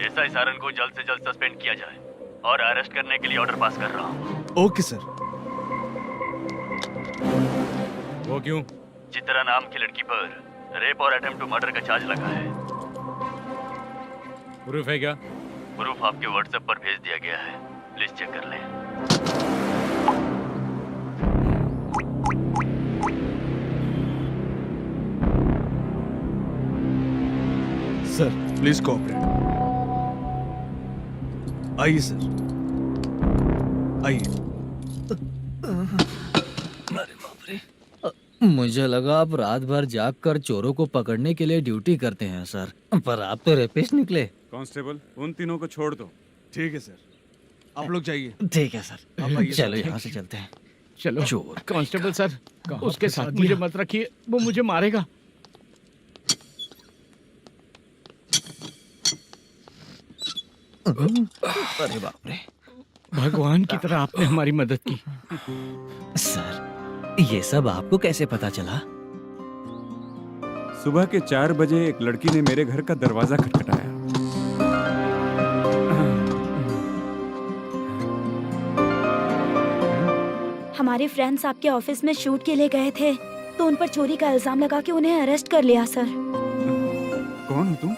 एसआई सारन को जल्द से जल्द सस्पेंड किया जाए और अरेस्ट करने के लिए ऑर्डर पास कर रहा हूँ। Okay sir. वो क्यों? चित्रा नाम की लड़की पर रेप और अटेम्प्ट टू मर्डर का चार्ज लगा है। प्रूफ है क्या? प्रूफ आपके व्हाट्सएप पर भेज दिया गया है, प्लीज चेक कर लें। Sir please cooperate. आइए सर, आइए। मुझे लगा आप रात भर जाग कर चोरों को पकड़ने के लिए ड्यूटी करते हैं सर, पर आप तो रेपिस्ट निकले। कांस्टेबल उन तीनों को छोड़ दो। ठीक है सर, आप लोग जाइए। ठीक है सर, आप आइए। चलो यहाँ से चलते हैं। चलो चोर कांस्टेबल सर, उसके साथ मुझे मत रखिए, वो मुझे मारेगा। अरे बाप रे, भगवान की तरह आपने हमारी मदद की। सर ये सब आपको कैसे पता चला? सुबह के 4 बजे एक लड़की ने मेरे घर का दरवाजा खटखटाया। हमारे फ्रेंड्स आपके ऑफिस में शूट के लिए गए थे तो उन पर चोरी का इल्जाम लगा के उन्हें अरेस्ट कर लिया सर। कौन हो तुम?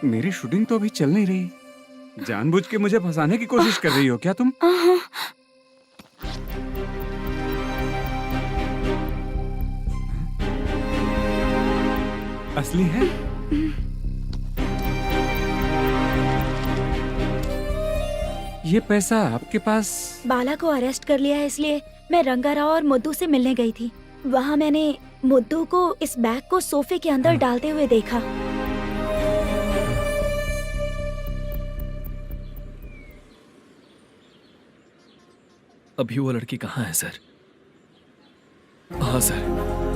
मेरी शूटिंग तो अभी चल नहीं रही। जानबूझ के मुझे फंसाने की कोशिश कर रही हो क्या तुम? असली है? ये पैसा आपके पास? बाला को अरेस्ट कर लिया है इसलिए मैं रंगाराव और मुद्दू से मिलने गई थी। वहाँ मैंने मुद्दू को इस बैग को सोफे के अंदर डालते हुए देखा। अभी वो लड़की कहाँ है सर? हाँ सर।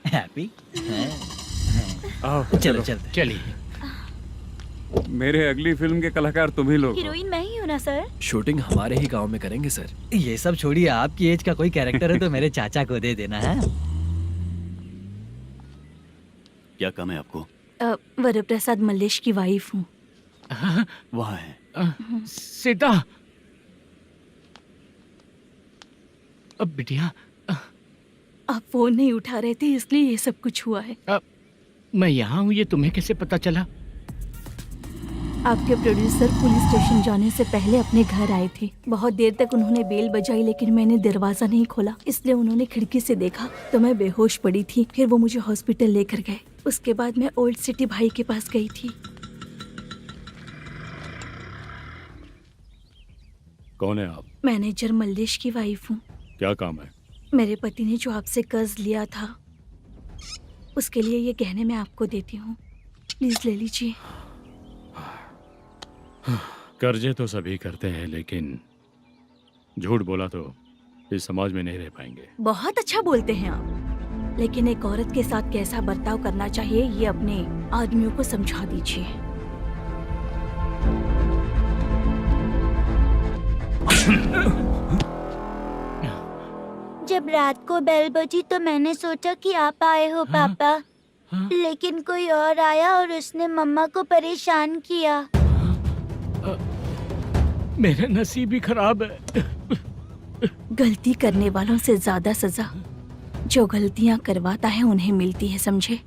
हैप्पी? चलो चलते। चलिए। मेरे अगली फिल्म के कलाकार तुम ही लोग हो। हीरोइन मैं ही हूँ ना सर। शूटिंग हमारे ही गांव में करेंगे सर। ये सब छोड़िए, आपकी एज का कोई कैरेक्टर है तो मेरे चाचा को दे देना है। क्या काम है आपको? वरप्रसाद मल्लेश की वाइफ हूँ। वहाँ है। सीता। अब बिटिया आप फोन नहीं उठा रहे थे इसलिए ये सब कुछ हुआ है। मैं यहाँ हूँ, ये तुम्हें कैसे पता चला? आपके प्रोड्यूसर पुलिस स्टेशन जाने से पहले अपने घर आए थे। बहुत देर तक उन्होंने बेल बजाई लेकिन मैंने दरवाजा नहीं खोला, इसलिए उन्होंने खिड़की से देखा तो मैं बेहोश पड़ी थी। फिर वो मुझे हॉस्पिटल लेकर गए। उसके बाद मैं ओल्ड सिटी भाई के पास गई थी। कौन है आप? मैनेजर मल्लेश की वाइफ हूँ। क्या काम है? मेरे पति ने जो आपसे कर्ज लिया था उसके लिए ये गहने मैं आपको देती हूँ, प्लीज ले लीजिए। कर्जे तो सभी करते हैं लेकिन झूठ बोला तो इस समाज में नहीं रह पाएंगे। बहुत अच्छा बोलते हैं आप, लेकिन एक औरत के साथ कैसा बर्ताव करना चाहिए ये अपने आदमियों को समझा दीजिए। जब रात को बेल बजी तो मैंने सोचा कि आप आए हो पापा। लेकिन कोई और आया और उसने मम्मा को परेशान किया। मेरा नसीब ही खराब है। गलती करने वालों से ज्यादा सजा जो गलतियां करवाता है उन्हें मिलती है, समझे?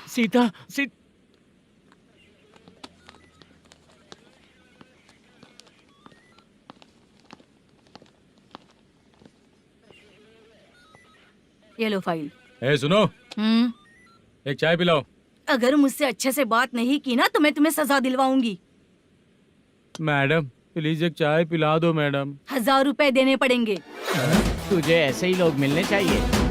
सीता ये लो फाइल। ए सुनो, एक चाय पिलाओ। अगर मुझसे अच्छे से बात नहीं की ना तो मैं तुम्हें सजा दिलवाऊंगी। मैडम प्लीज एक चाय पिला दो मैडम। 1000 रुपए देने पड़ेंगे। तुझे ऐसे ही लोग मिलने चाहिए।